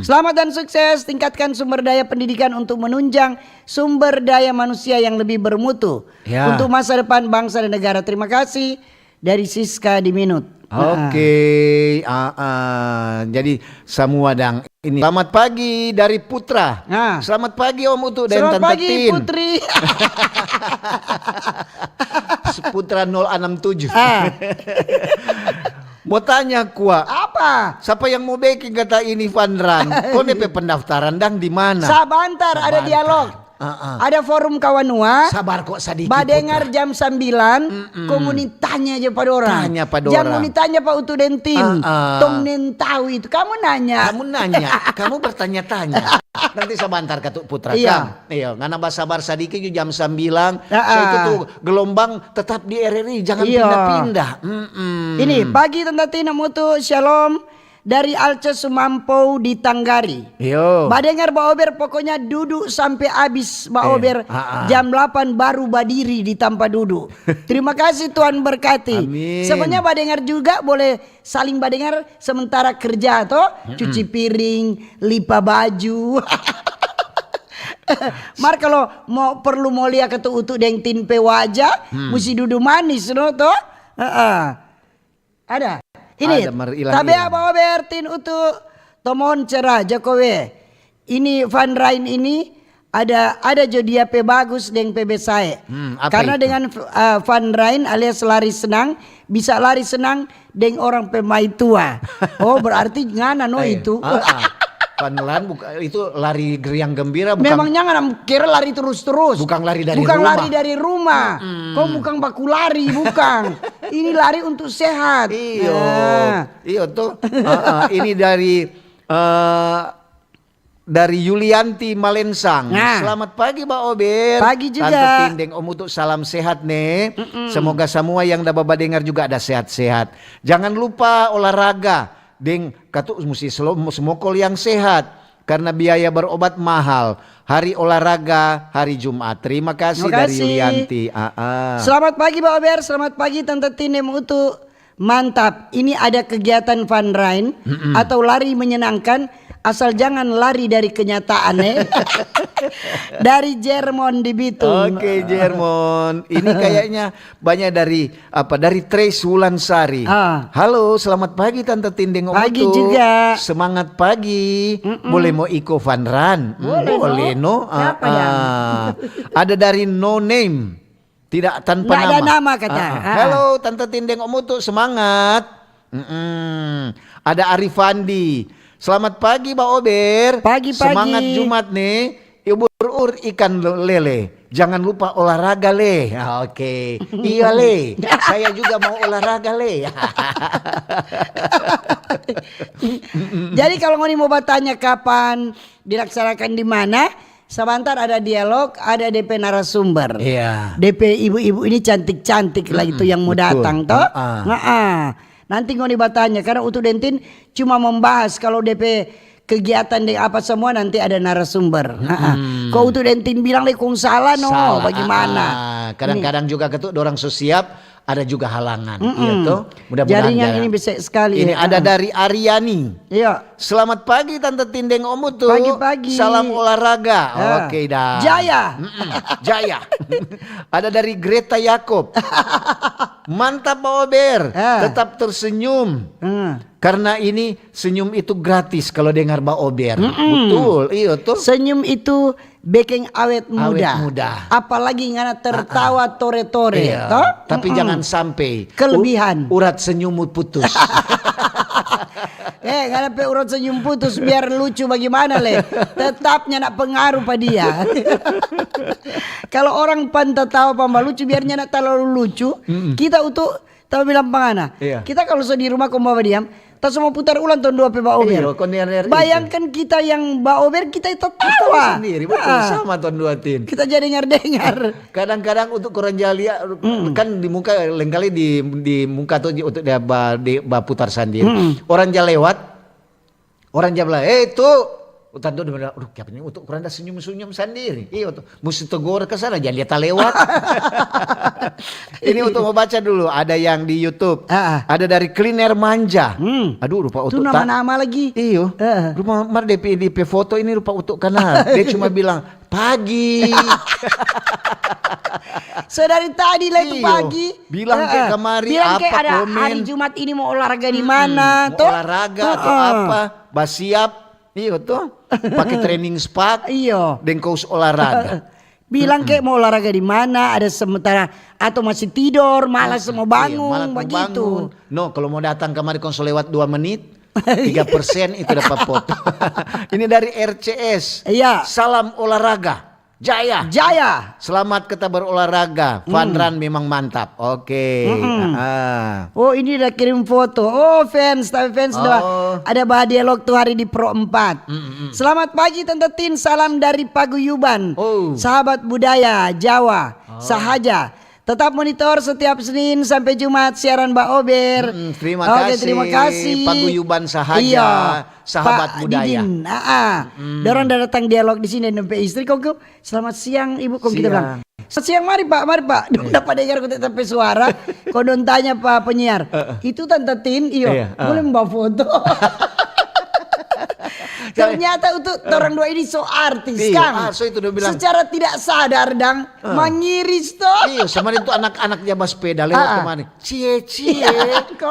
Selamat dan sukses. Tingkatkan sumber daya pendidikan untuk menunjang sumber daya manusia yang lebih bermutu Ya. untuk masa depan bangsa dan negara. Terima kasih dari Siska di Minut. Oke, jadi semua dang ini. Selamat pagi dari Putra. Selamat pagi Om Utu dan Selamat Tante pagi Tin. Putri. Putra 067. Mau tanya kuah. Apa? Siapa yang mau bikin kata ini Fun Run? Kau DP pendaftaran dang di mana? Sabantar, ada dialog. Ada forum Kawanua. Sabar kok sedikit. Badengar jam 9, komunitasnya aja pada orang. Tanya pada Jangan orang. ditanya Pak Utu Dentin. Tong nentau itu. Kamu nanya. Kamu bertanya-tanya. Nanti sebentar Katuk Putra. Iya. Iya, ngana sabar sedikit jam 9. So itu tuh gelombang tetap di RRI, jangan Iya. pindah-pindah. Ini pagi Tante Tina Mutu Shalom dari Alce Sumampau di Tanggari. Yo. Badengar Mbak Ober pokoknya duduk sampai habis Mbak Ober. Jam 8 baru berdiri di tanpa duduk. Terima kasih Tuhan berkati. Amin. Sebenarnya Badengar juga boleh saling Badengar sementara kerja toh. Cuci piring, lipat baju. Mar kalau perlu mau lihat ketu utuk deng tinpe wajah, mesti duduk manis no toh. Ada. Ini Ada, Mar, ilang-ilang. tabe apa Bertin utuk tomon cerah Jokowi. Ini Van Rijn ini ada jodia pe bagus deng PB saya. Apa Karena itu? dengan Van Rijn alias lari senang bisa lari senang deng orang pemain tua. Oh berarti ngana no itu. Panelan itu lari geriang gembira bukan. Memang jangan kira lari terus-terus. Bukan lari dari bukan rumah. lari dari rumah. Kau bukan baku lari, bukan. Ini lari untuk sehat. Iyo. Nah. Iyo tuh. Ini dari Yulianti Malensang. Nah. Selamat pagi Mbak Ober. Pagi juga. Tante Tindeng Om Utuk salam sehat nih. Semoga semua yang dapat dengar juga ada sehat-sehat. Jangan lupa olahraga. Deng katuk mesti semokol yang sehat karena biaya berobat mahal. Hari olahraga hari Jumat. Terima kasih dari Yulianti. Selamat pagi Mbak Ober, selamat pagi Tante Tinem Utu. Mantap. Ini ada kegiatan Van Rijn atau lari menyenangkan asal jangan lari dari kenyataan Dari Jermon di Bitung. Oke Jermon, ini kayaknya banyak dari Trace Wulansari. Halo, selamat pagi Tante Tindeng Om Pagi Utuk. juga. Semangat pagi. Boleh mau Iko Van Ran? Boleh no. Siapa ya? Ada dari No Name, tidak tanpa Nggak nama. ada nama kata. Halo Tante Tindeng Om Utuk, semangat. Ada Arifandi. Selamat pagi Mbak Ober. Pagi-pagi. Semangat Jumat nih. Ubur-ur ikan lele. Jangan lupa olahraga le. Oke. Iya le. Saya juga mau olahraga le. Jadi kalau ngoni mau bertanya kapan dilaksanakan di mana, sebentar ada dialog, ada DP narasumber. Iya. DP ibu-ibu ini cantik-cantik lah itu yang mau betul. datang toh. Nanti ngoni bertanya karena Utu Dentin cuma membahas kalau DP kegiatan di apa semua nanti ada narasumber. Kau Utu Dentin bilang kong salah no, Salah. bagaimana? Kadang-kadang juga ketuk dorang so siap, ada juga halangan. Iya toh. Mudah-mudahan Jaringan jarang. ini bisa sekali. Ini ada dari Aryani. Iya. Selamat pagi Tante Tindeng Om Utuk. Pagi-pagi. Salam olahraga. Oke dah. Jaya. Jaya. Ada dari Greta Yakob. Mantap Pak Ober. Tetap tersenyum. Karena ini senyum itu gratis kalau dengar Mbak Ober. Betul. Iya tuh. Senyum itu bikin awet muda. Awet muda. Apalagi ngana tertawa tore-tore. Iya. Toh? Tapi jangan sampai Kelebihan. urat senyummu putus. Ngana pe urat senyum putus biar lucu bagaimana le. Tetapnya nak pengaruh pada dia. Kalau orang pantas tahu pamba lucu biarnya nak terlalu lucu. Kita untuk tahu bilang pangana. Iya. Kita kalau di rumah kau bawa diam. Tak semua putar ulang tahun 2 Mbak Ober. Iya, kon RRI. Bayangkan kita yang Mbak Ober kita itu Tahu tawa. sendiri. Betul sama Tuan Duatin. Kita jadi dengar-dengar. Kadang-kadang untuk koran jalia kan di muka lain kali di muka tuh untuk dia putar sendiri. Orang jalan lewat, orang jalan tuh utan tuh dia bilang, aduh ini untuk koran dah senyum-senyum sendiri. Iya tuh, mesti tegur ke sana jangan lihat lewat. Ini untuk mau baca dulu, ada yang di YouTube. Ada dari Cleaner Manja. Aduh rupa Itu untuk nama-nama lagi. Iyo, rumah Mar DP foto ini rupa untuk kenal. Dia cuma bilang pagi. Sedari tadi lah itu Iyo, pagi. bilang kayak kemari bilang apa kayak ada komen. hari Jumat ini mau olahraga di mana? Mau olahraga atau apa? Basiap. Iyo tuh. Pakai training spak. Iyo. Dan kaos olahraga. Bilang kayak mau olahraga di mana? Ada sementara atau masih tidur, malas mau bangun, Malah mau begitu. bangun. No, kalau mau datang kemari konsul lewat 2 menit. 3% itu dapat foto. Ini dari RCS. Iya. Salam olahraga. Jaya. Jaya. Selamat kita berolahraga. Fun run memang mantap. Oke. Oh ini udah kirim foto. Oh fans, tapi fans udah ada dialog tuh hari di Pro 4. Selamat pagi Tante Tin, salam dari Paguyuban. Sahabat budaya Jawa, Sahaja. Tetap monitor setiap Senin sampai Jumat siaran Mbak Ober. Terima Oke, kasih. terima kasih. Paguyuban Sahaja, Iya, sahabat Pak budaya. Didin. Dorang udah datang dialog di sini sampai istri kok. Selamat siang Ibu kok kita bilang. Selamat siang, mari Pak. Dapat dengar kok sampai suara. Kau don tanya Pak penyiar. Itu Tante Tin, iya. Boleh membawa foto. Ternyata untuk orang dua ini so artis kan. So itu udah bilang. Secara tidak sadar dang mengiris toh. Iya, sama itu anak-anak jabat sepeda lewat kemarin. Cie,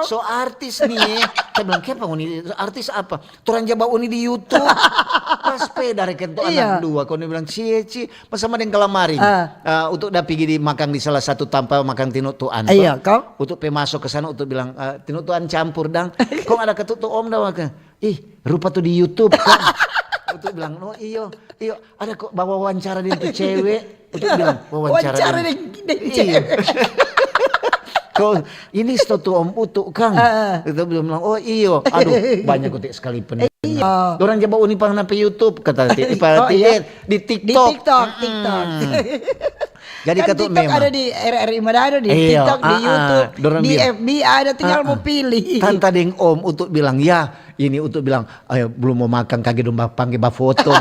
so artis nih. Saya bilang, kenapa uni artis apa? Turun jabat uni di YouTube. Pas sepeda reken tuh anak dua. Kau bilang, cie, pas sama dengan kelamaring. Untuk udah pergi makan di salah satu tanpa makan tinutuan. Iya, kau? Untuk masuk ke sana untuk bilang, tinutuan campur dang. Kok ada ketutup om dah makan. Rupa tuh di YouTube kan. Untuk bilang, oh iyo, ada kok bawa wawancara dengan tuh cewek. Untuk bilang, wawancara dengan cewek. Kok ini tuh om utuk Kang. Itu bilang, oh iyo, aduh banyak kutik sekali pendengar. Orang jabat uni pang nape YouTube kata di TikTok. Di TikTok. Jadi kan ketuk TikTok memang ada di RRI Manado, di TikTok, di YouTube, di FB ada, tinggal mau pilih. Kan tadi yang om untuk bilang ini untuk bilang ayo belum mau makan kaget dong panggil foto.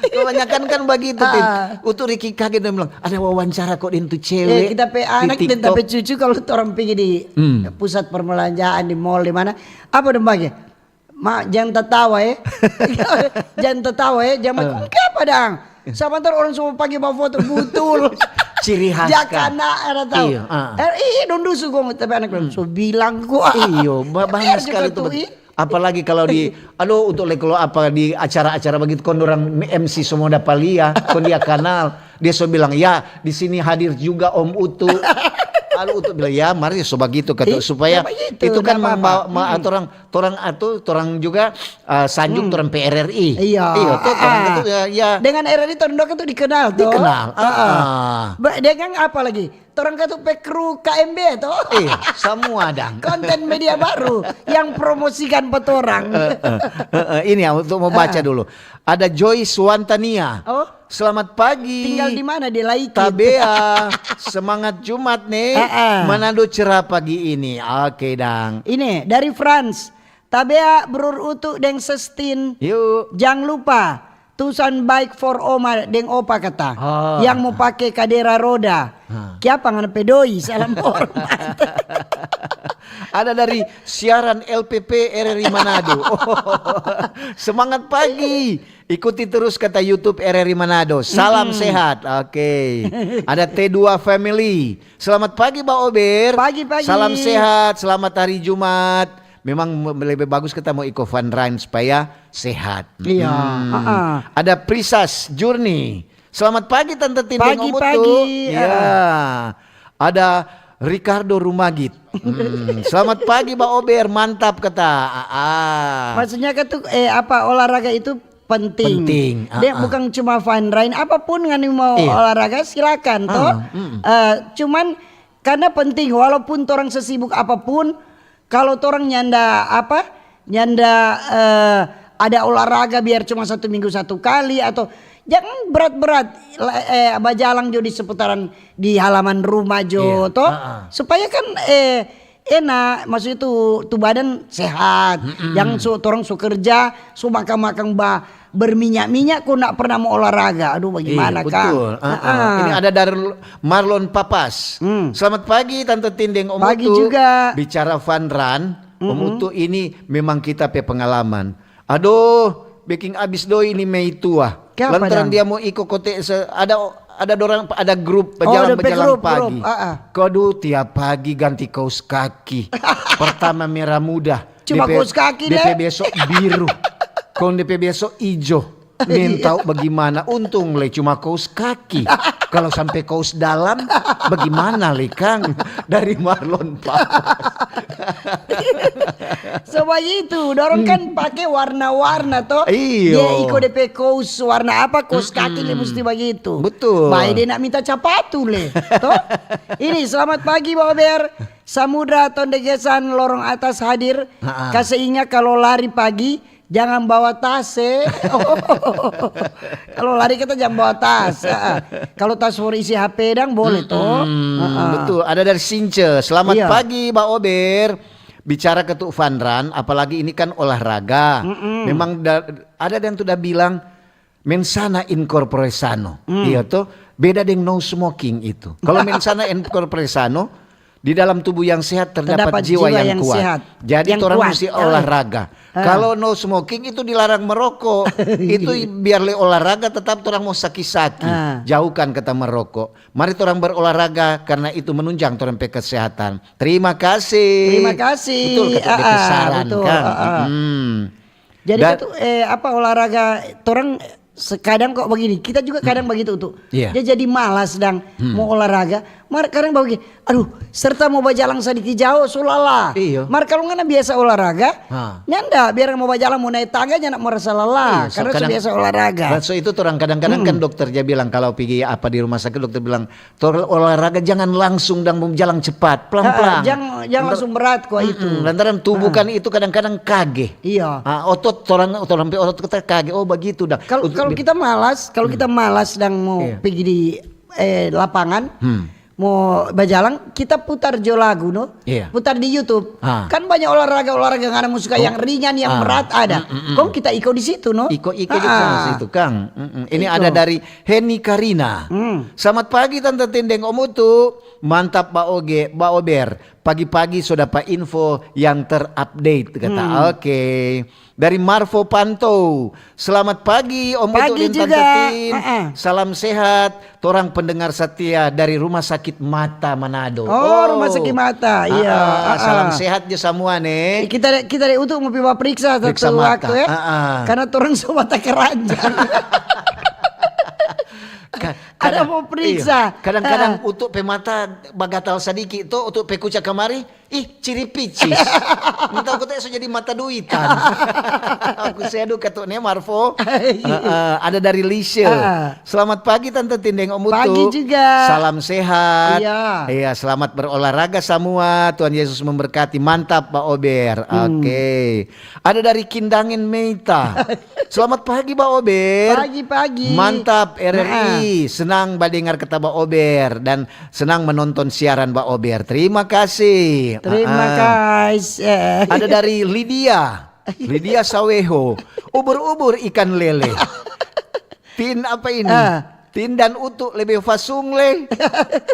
Kebanyakan kan begitu untuk Ricky kaget dan bilang ada wawancara kok itu cewek. Kita pe anak dan tapi cucu kalau orang pergi di pusat perbelanjaan di mall di mana apa dong bagi? Jangan tertawa ya. Jangan tertawa ya. Jangan apa dang? Sama ntar orang semua pagi bawa foto betul. Ciri khas Jakana ada tahu. Don dusu gue tapi anak bilang so bilang gua. Iyo, banyak sekali tuh. Apalagi kalau untuk kalau apa di acara-acara begitu kon orang MC semua dapat lihat, kon dia kanal, dia so bilang di sini hadir juga Om Utu. Lalu untuk bilang mari so begitu kata supaya itu kan membawa orang juga sanjung orang PRRI. Iya. Dengan RRI orang itu dikenal tuh. Dikenal. Dengan apa lagi? Orang kata kru KMB tuh. Semua dang. Konten media baru yang promosikan petorang. Ini untuk membaca dulu. Ada Joy Suwantania. Selamat pagi. Tinggal di mana di Laikit. Tabea. Semangat Jumat nih. Manado cerah pagi ini. Oke dang. Ini dari France. Tabea berur utuk deng sestin. Yuk. Jangan lupa. Tusan bike for Oma deng opa kata. Yang mau pakai kadera roda. Kiapa ngana pedoi salam hormat. Ada dari siaran LPP RRI Manado. Semangat pagi. Ikuti terus kata YouTube RRI Manado. Salam sehat. Oke. Ada T2 Family. Selamat pagi Mbak Ober. Pagi-pagi. Salam sehat. Selamat hari Jumat. Memang lebih bagus kita mau ikut fun run supaya sehat. Iya. Ada Prisas Journey. Selamat pagi Tante Tindeng Om Utu. Pagi-pagi. Ya. Ada Ricardo Rumagit. Selamat pagi Mbak Ober, mantap kata. Maksudnya kan tuh olahraga itu penting. Dia bukan cuma fun run, apapun ngani mau olahraga silakan toh. Cuman karena penting walaupun orang sesibuk apapun. Kalau orang nyanda ada olahraga biar cuma 1 minggu 1 kali atau jangan berat-berat bajalang jo di seputaran di halaman rumah jo toh supaya kan enak maksudnya tuh badan sehat. Yang orang kerja makan berminyak-minyak kok nak pernah mau olahraga. Aduh bagaimana Kang? Betul. Ini ada dari Marlon Papas. Selamat pagi Tante Tindeng Om Utu. Pagi juga. Bicara fun run, Om Utu ini memang kita pe pengalaman. Aduh, baking abis doi ini Mei tua. Lantaran dia mau ikut kote ada grup berjalan pagi. Kodu tiap pagi ganti kaos kaki. Pertama merah muda. Cuma kaos kaki deh. DP besok biru. Kon DP besok ijo. Tahu bagaimana? Untung le cuma kaos kaki. Kalau sampai kaos dalam bagaimana le Kang? Dari Marlon Papas. So begitu, dorong kan pakai warna-warna toh. Iyo. Dia ikut DP kaos warna apa, kaos kaki le mesti begitu. Betul. Baik dia nak minta capatu le. Toh. Ini selamat pagi Pak Ober. Samudra Tondegesan lorong atas hadir. Kasih ingat kalau lari pagi jangan bawa tas. Kalau lari kita jangan bawa tas. Kalau tas for isi HP dang boleh toh. Betul. Ada dari Since. Selamat Iya. pagi Mbak Ober. Bicara ketuk fun run, apalagi ini kan olahraga. Memang ada yang sudah bilang mensana in corpore sano. Iya tuh beda dengan no smoking itu. Kalau mensana in corpore sano, di dalam tubuh yang sehat terdapat jiwa yang kuat. sehat, Jadi yang orang kuat. mesti olahraga. Kalau no smoking itu dilarang merokok. Itu biar le olahraga tetap orang mau saki-saki. Jauhkan kata merokok. Mari orang berolahraga karena itu menunjang orang pe kesehatan. Terima kasih. Terima kasih. Betul kata DP saran betul. kan. Jadi Dan- itu apa olahraga orang sekadang kok begini. Kita juga kadang begitu tuh. Iya. Dia jadi malas dan mau olahraga. Mar kadang begini. Aduh, serta mau bajalang sedikit jauh sulala. Iya. Mar kalau nggak biasa olahraga, Ha. nyanda biar mau bajalang mau naik tangga jangan merasa lelah Iya, so karena kadang- biasa olahraga. So itu orang kadang-kadang kan dokter dia bilang kalau pergi apa di rumah sakit dokter bilang olahraga jangan langsung dan berjalan cepat pelan-pelan. Jangan langsung berat kok itu. Lantaran tubuh kan itu kadang-kadang kage. Iya. Otot orang pe otot kita kage. Oh begitu dah. Kalau kita malas, dan mau Iya. pergi di lapangan, mau berjalan, kita putar jo lagu no, Iya. putar di YouTube. Ah. Kan banyak olahraga yang ada musik yang ringan, yang berat ada. Kok kita ikut di situ no? Iko juga itu Kang. Ini Iko. ada dari Heni Karina. Selamat pagi Tante Tindeng Om Utu. Mantap Mbak Ober. Pagi-pagi sudah Pak info yang terupdate kata. Oke. Dari Marvo Panto. Selamat pagi Om Utu Pagi dan Tante juga. Tin. Salam sehat. Torang pendengar setia dari Rumah Sakit Mata Manado. Oh, Rumah Sakit Mata. Iya. Salam sehat je semua nih. Kita untuk mau pipa periksa Periksa satu mata. waktu ya. Karena orang semua mata keranjang. Ada mau periksa. Iya. Kadang-kadang untuk pemata bagatal sedikit tuh untuk pekuca kemari, ciri picis. Minta aku tuh jadi mata duitan. Aku sedu ketuknya Marvo. Ada dari Lisha. Selamat pagi Tante Tindeng Om Utu. Pagi juga. Salam sehat. Iya. Iya, selamat berolahraga semua. Tuhan Yesus memberkati. Mantap Pak Ober. Oke. Ada dari Kindangin Meita. Selamat pagi Pak Ober. Pagi-pagi. Mantap RRI. Senang mendengar kata Mbak Ober dan senang menonton siaran Mbak Ober. Terima kasih. Terima kasih. Ada dari Lydia Saweho. Ubur-ubur ikan lele. Tin apa ini? Tin dan Utu lebih fasung le.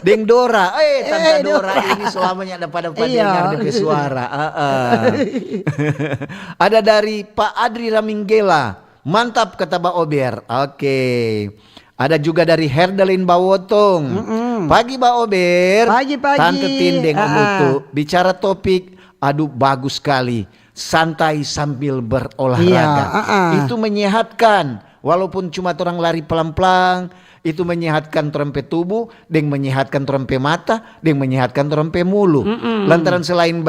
Deng Dora. Tante Dora ini selamanya dapat Iya. dengar DP suara. Ada dari Pak Adri Raminggela. Mantap kata Mbak Ober. Oke. Ada juga dari Herdelin Bawotong. Pagi Mbak Ober. Pagi-pagi. Tante Tindeng Om Utu. Bicara topik, aduh bagus sekali. Santai sambil berolahraga. Iya, Itu menyehatkan. Walaupun cuma orang lari pelan-pelan, itu menyehatkan trompe tubuh, deng menyehatkan trompe mata, deng menyehatkan trompe mulu. Lantaran selain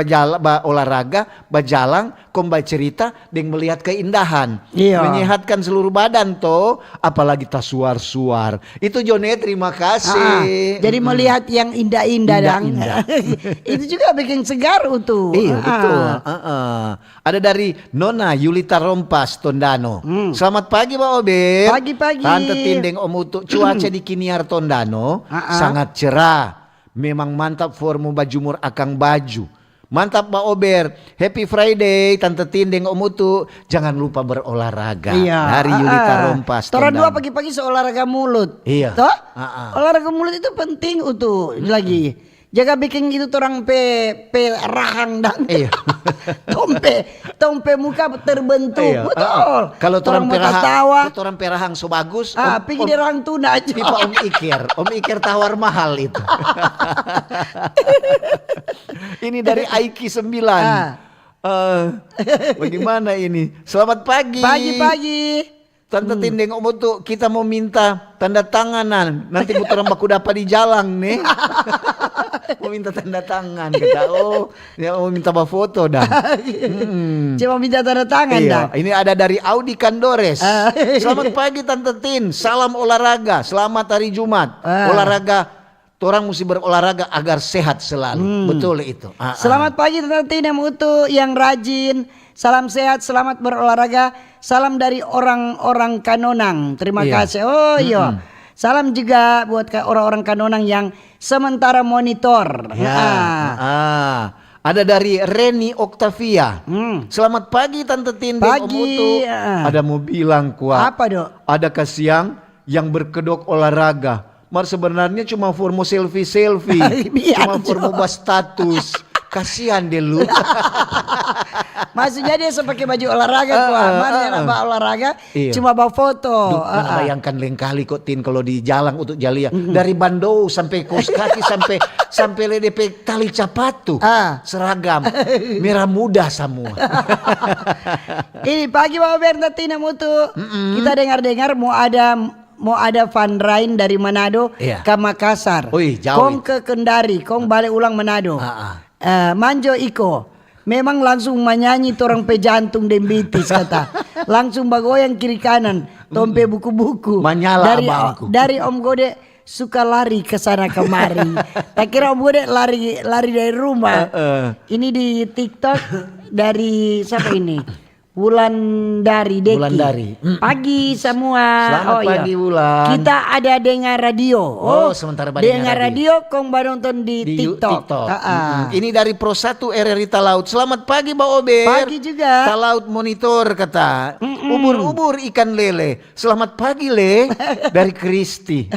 olahraga, berjalan, komba cerita, deng melihat keindahan. Iya. Menyehatkan seluruh badan toh, apalagi tas suar-suar. Itu Jone, terima kasih. Jadi melihat yang indah-indah dang. Indah-indah. Itu juga bikin segar Utu. Iya betul. Ada dari Nona Yulita Rompas Tondano. Selamat pagi Mbak Ober. Pagi-pagi. Tante Tindeng Om Utu. Cuaca di Kiniar Tondano sangat cerah. Memang mantap formu bajumur akang baju. Mantap Mbak Ober. Happy Friday Tante Tindeng Om Utu. Jangan lupa berolahraga. Iya. Dari Yulita Rompas Tora Tondano. dua pagi-pagi seolahraga mulut. Iya. Toh? Ah. Olahraga mulut itu penting Utu. Lagi. Jaga bikin itu orang pe rahang dan Iya. tompe muka terbentuk. Iya. Betul. Kalau orang orang tawa. orang perahang so bagus. Pergi di rahang tuna aja. Pipa Om Ikir tawar mahal itu. Ini dari Aiki 9. Bagaimana ini? Selamat pagi. Pagi-pagi. Tante Tindeng Om Utu, kita mau minta tanda tanganan. Nanti putar baku dapat di jalan nih. Mau minta tanda tangan kata. Oh, ya mau minta foto dah. Cuma minta tanda tangan dah. Iya, ini ada dari Audi Kandores. Selamat pagi Tante Tin, salam olahraga, selamat hari Jumat. Olahraga, orang mesti berolahraga agar sehat selalu. Betul itu. Selamat pagi Tante Tina Mutu yang rajin. Salam sehat, selamat berolahraga. Salam dari orang-orang Kanonang. Terima Iya. kasih. Oh iya. Salam juga buat orang-orang Kanonang yang sementara monitor. Ya. Ah. Ada dari Reni Octavia. Selamat pagi Tante Tin dan Om Pagi, Utu. Ada mau bilang kuat. Apa dok? Ada kasiang yang berkedok olahraga. Mar sebenarnya cuma formo selfie. Biar, Cuma formo buat status. Kasihan deh lu. Maksudnya dia pakai baju olahraga kuat. Mana apa olahraga? Iya. Cuma bawa foto. Duh, bayangkan lain kali kok Tin kalau di jalan untuk jalia dari Bandung sampai kaos kaki sampai LDP tali capatu seragam merah muda semua. Ini pagi Bapak Berta Tina Mutu. Kita dengar-dengar mau ada fundrain dari Manado Iya. ke Makassar. Ui, jauh Kong ke Kendari, kong balik ulang Manado. Manjo Iko. Memang langsung menyanyi torang pe jantung dembitis kata. Langsung bagoyang kiri kanan, tompe buku-buku. Menyala abangku. Dari Om Gode suka lari ke sana kemari. Tak kira Om Gode lari dari rumah. Ini di TikTok dari siapa ini? Wulandari Deki. Wulandari. Pagi semua. Selamat pagi, Wulan. Kita ada dengar radio. Sementara dengar radio kong baru nonton di TikTok. Ini dari Pro 1 RRI Talaut. Selamat pagi Mbak Ober. Pagi juga. Talaut monitor kata. Ubur-ubur ikan lele. Selamat pagi Le. Dari Kristi.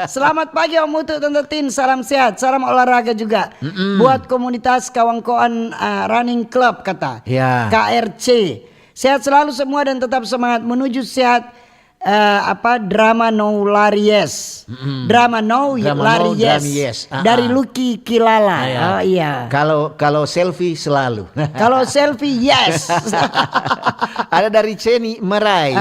Selamat pagi Om Utu Tante Tin. Salam sehat, salam olahraga juga. Buat komunitas kawan-kawan running club kata. Ya. KRC. Sehat selalu semua dan tetap semangat menuju sehat. Drama No Laries. Drama No Laries. Dari Lucky Kilala. Oh iya. Kalau selfie selalu. Kalau selfie yes. Ada dari Ceni Merai.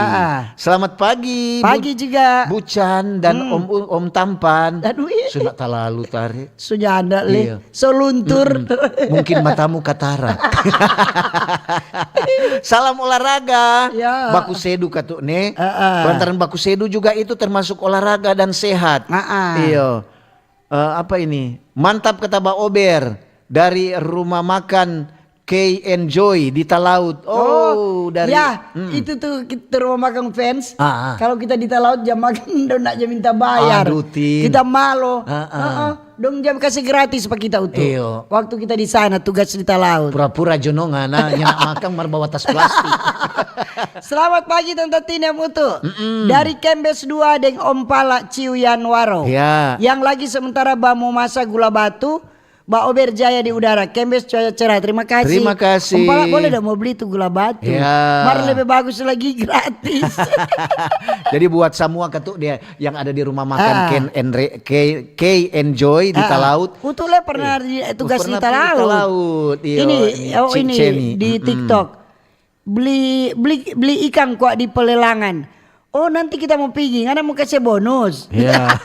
Selamat pagi. Pagi juga. Bucan dan Om Tampan. Aduh, iya. Sudah terlalu tarik. Sudah ada Iya. Seluntur. Mungkin matamu katarak. Salam olahraga. Ya. Baku sedu katuk ne. Lantaran baku sedu juga itu termasuk olahraga dan sehat. Iya. Apa ini? Mantap kata Mbak Ober dari rumah makan K Enjoy di Talaut. Dari itu tuh kita rumah makan fans. Ah. Kalau kita di Talaut jam makan dong nak jam minta bayar. Aduh, Tin. Kita malu. Dong jam kasih gratis pak kita itu. Iyo. Waktu kita di sana tugas di Talaut. Pura-pura jonongan nyenak makan marbawa tas plastik. Selamat pagi Tante Tina Mutu. Dari Kembes 2 deng Om Pala Ciu Yanwaro. Ya. Yang lagi sementara bamu masa gula batu. Mbak Ober Jaya di udara. Kembes cuaca cerah. Terima kasih. Terima kasih. Om Pala boleh dah mau beli tuh gula batu. Ya. Mar lebih bagus lagi gratis. Jadi buat semua ketuk dia yang ada di rumah makan K Enjoy di Talaut. Utule pernah tugas di Pernah Talaut. di Talaut. Iyo, Ini Ceni. di TikTok. Beli ikan kuat di pelelangan. Oh nanti kita mau pergi, karena mau kasih bonus. Ya.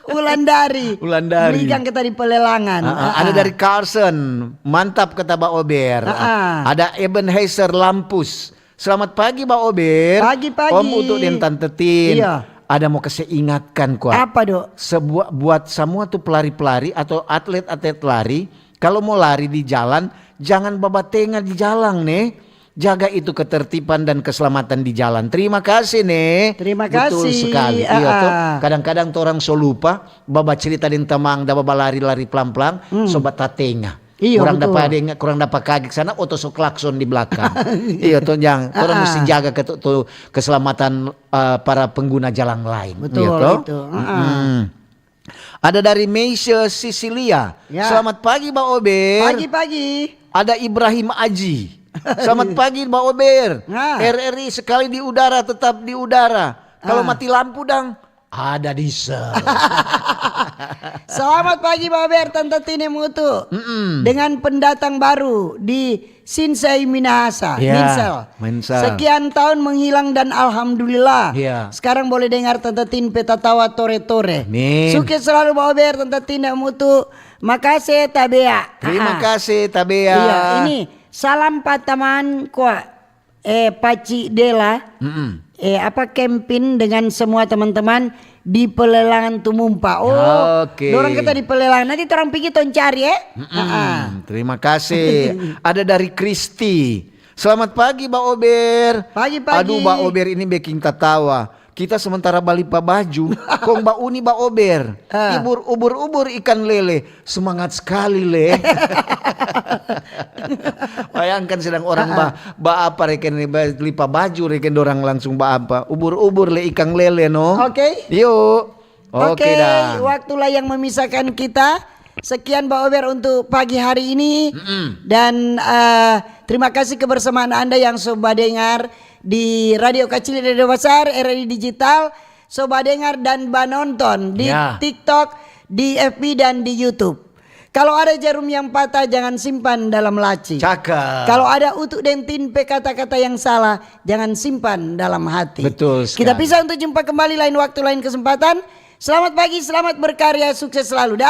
Wulandari. Beli ikan kita di pelelangan. Ada dari Carson. Mantap kata Mbak Ober. Ada Ebenezer Lampus. Selamat pagi Mbak Ober. Pagi-pagi. Om untuk dan Tante Tin. Iya. Ada mau kasih ingatkan kuat. Apa dok? Buat semua tuh pelari-pelari atau atlet-atlet lari, kalau mau lari di jalan jangan babatengah di jalan nih. Jaga itu ketertiban dan keselamatan di jalan. Terima kasih nih. Terima Betul kasih. sekali. Iya toh. Kadang-kadang orang so lupa baba cerita din tamang da baba lari-lari pelan-pelan sobat tatenga. Iya, kurang dapat kaget sana oto so klakson di belakang. Iya toh jang. Orang mesti jaga keselamatan para pengguna jalan lain. Betul Iya, toh? itu. Ada dari Meisha Sicilia. Ya. Selamat pagi Mbak Ober. Pagi-pagi. Ada Ibrahim Aji. Selamat pagi Mbak Ober. RRI sekali di udara tetap di udara. Kalau mati lampu dang ada diesel. Selamat pagi Pak Ber, Tante Tine Mutu. Dengan pendatang baru di Sinsei Minahasa, Ya, Minsel. Minsel. Sekian tahun menghilang dan alhamdulillah. Ya. Sekarang boleh dengar Tante Tin petatawa tore-tore. Amin. Sukses selalu Pak Ber, Tante Tine Mutu. Makasih Tabea. Terima kasih Tabea. Iya, ini salam pataman kuat. Paci Dela. Camping dengan semua teman-teman di pelelangan Tumumpa. Oke. Dorang kita di pelelangan. Nanti orang pergi ton cari ya. Terima kasih. Ada dari Kristi. Selamat pagi Mbak Ober. Pagi-pagi. Aduh Mbak Ober ini baking tatawa. Kita sementara balik pa baju, kong Mbak Uni Mbak Ober. Ubur-ubur ikan lele. Semangat sekali le. Bayangkan sedang orang apa reken lipa baju reken dorang langsung apa. Ubur-ubur le ikan lele no. Oke. Yuk. Oke, dah. waktulah yang memisahkan kita. Sekian Mbak Ober untuk pagi hari ini. Dan terima kasih kebersamaan Anda yang sobat dengar di Radio Kecil Radio Besar, RRI Digital, sobat dengar dan nonton di TikTok, di FB dan di YouTube. Kalau ada jarum yang patah jangan simpan dalam laci. Cakep. Kalau ada utuk dan timpe kata-kata yang salah jangan simpan dalam hati. Betul sekali. Kita bisa untuk jumpa kembali lain waktu lain kesempatan. Selamat pagi, selamat berkarya, sukses selalu.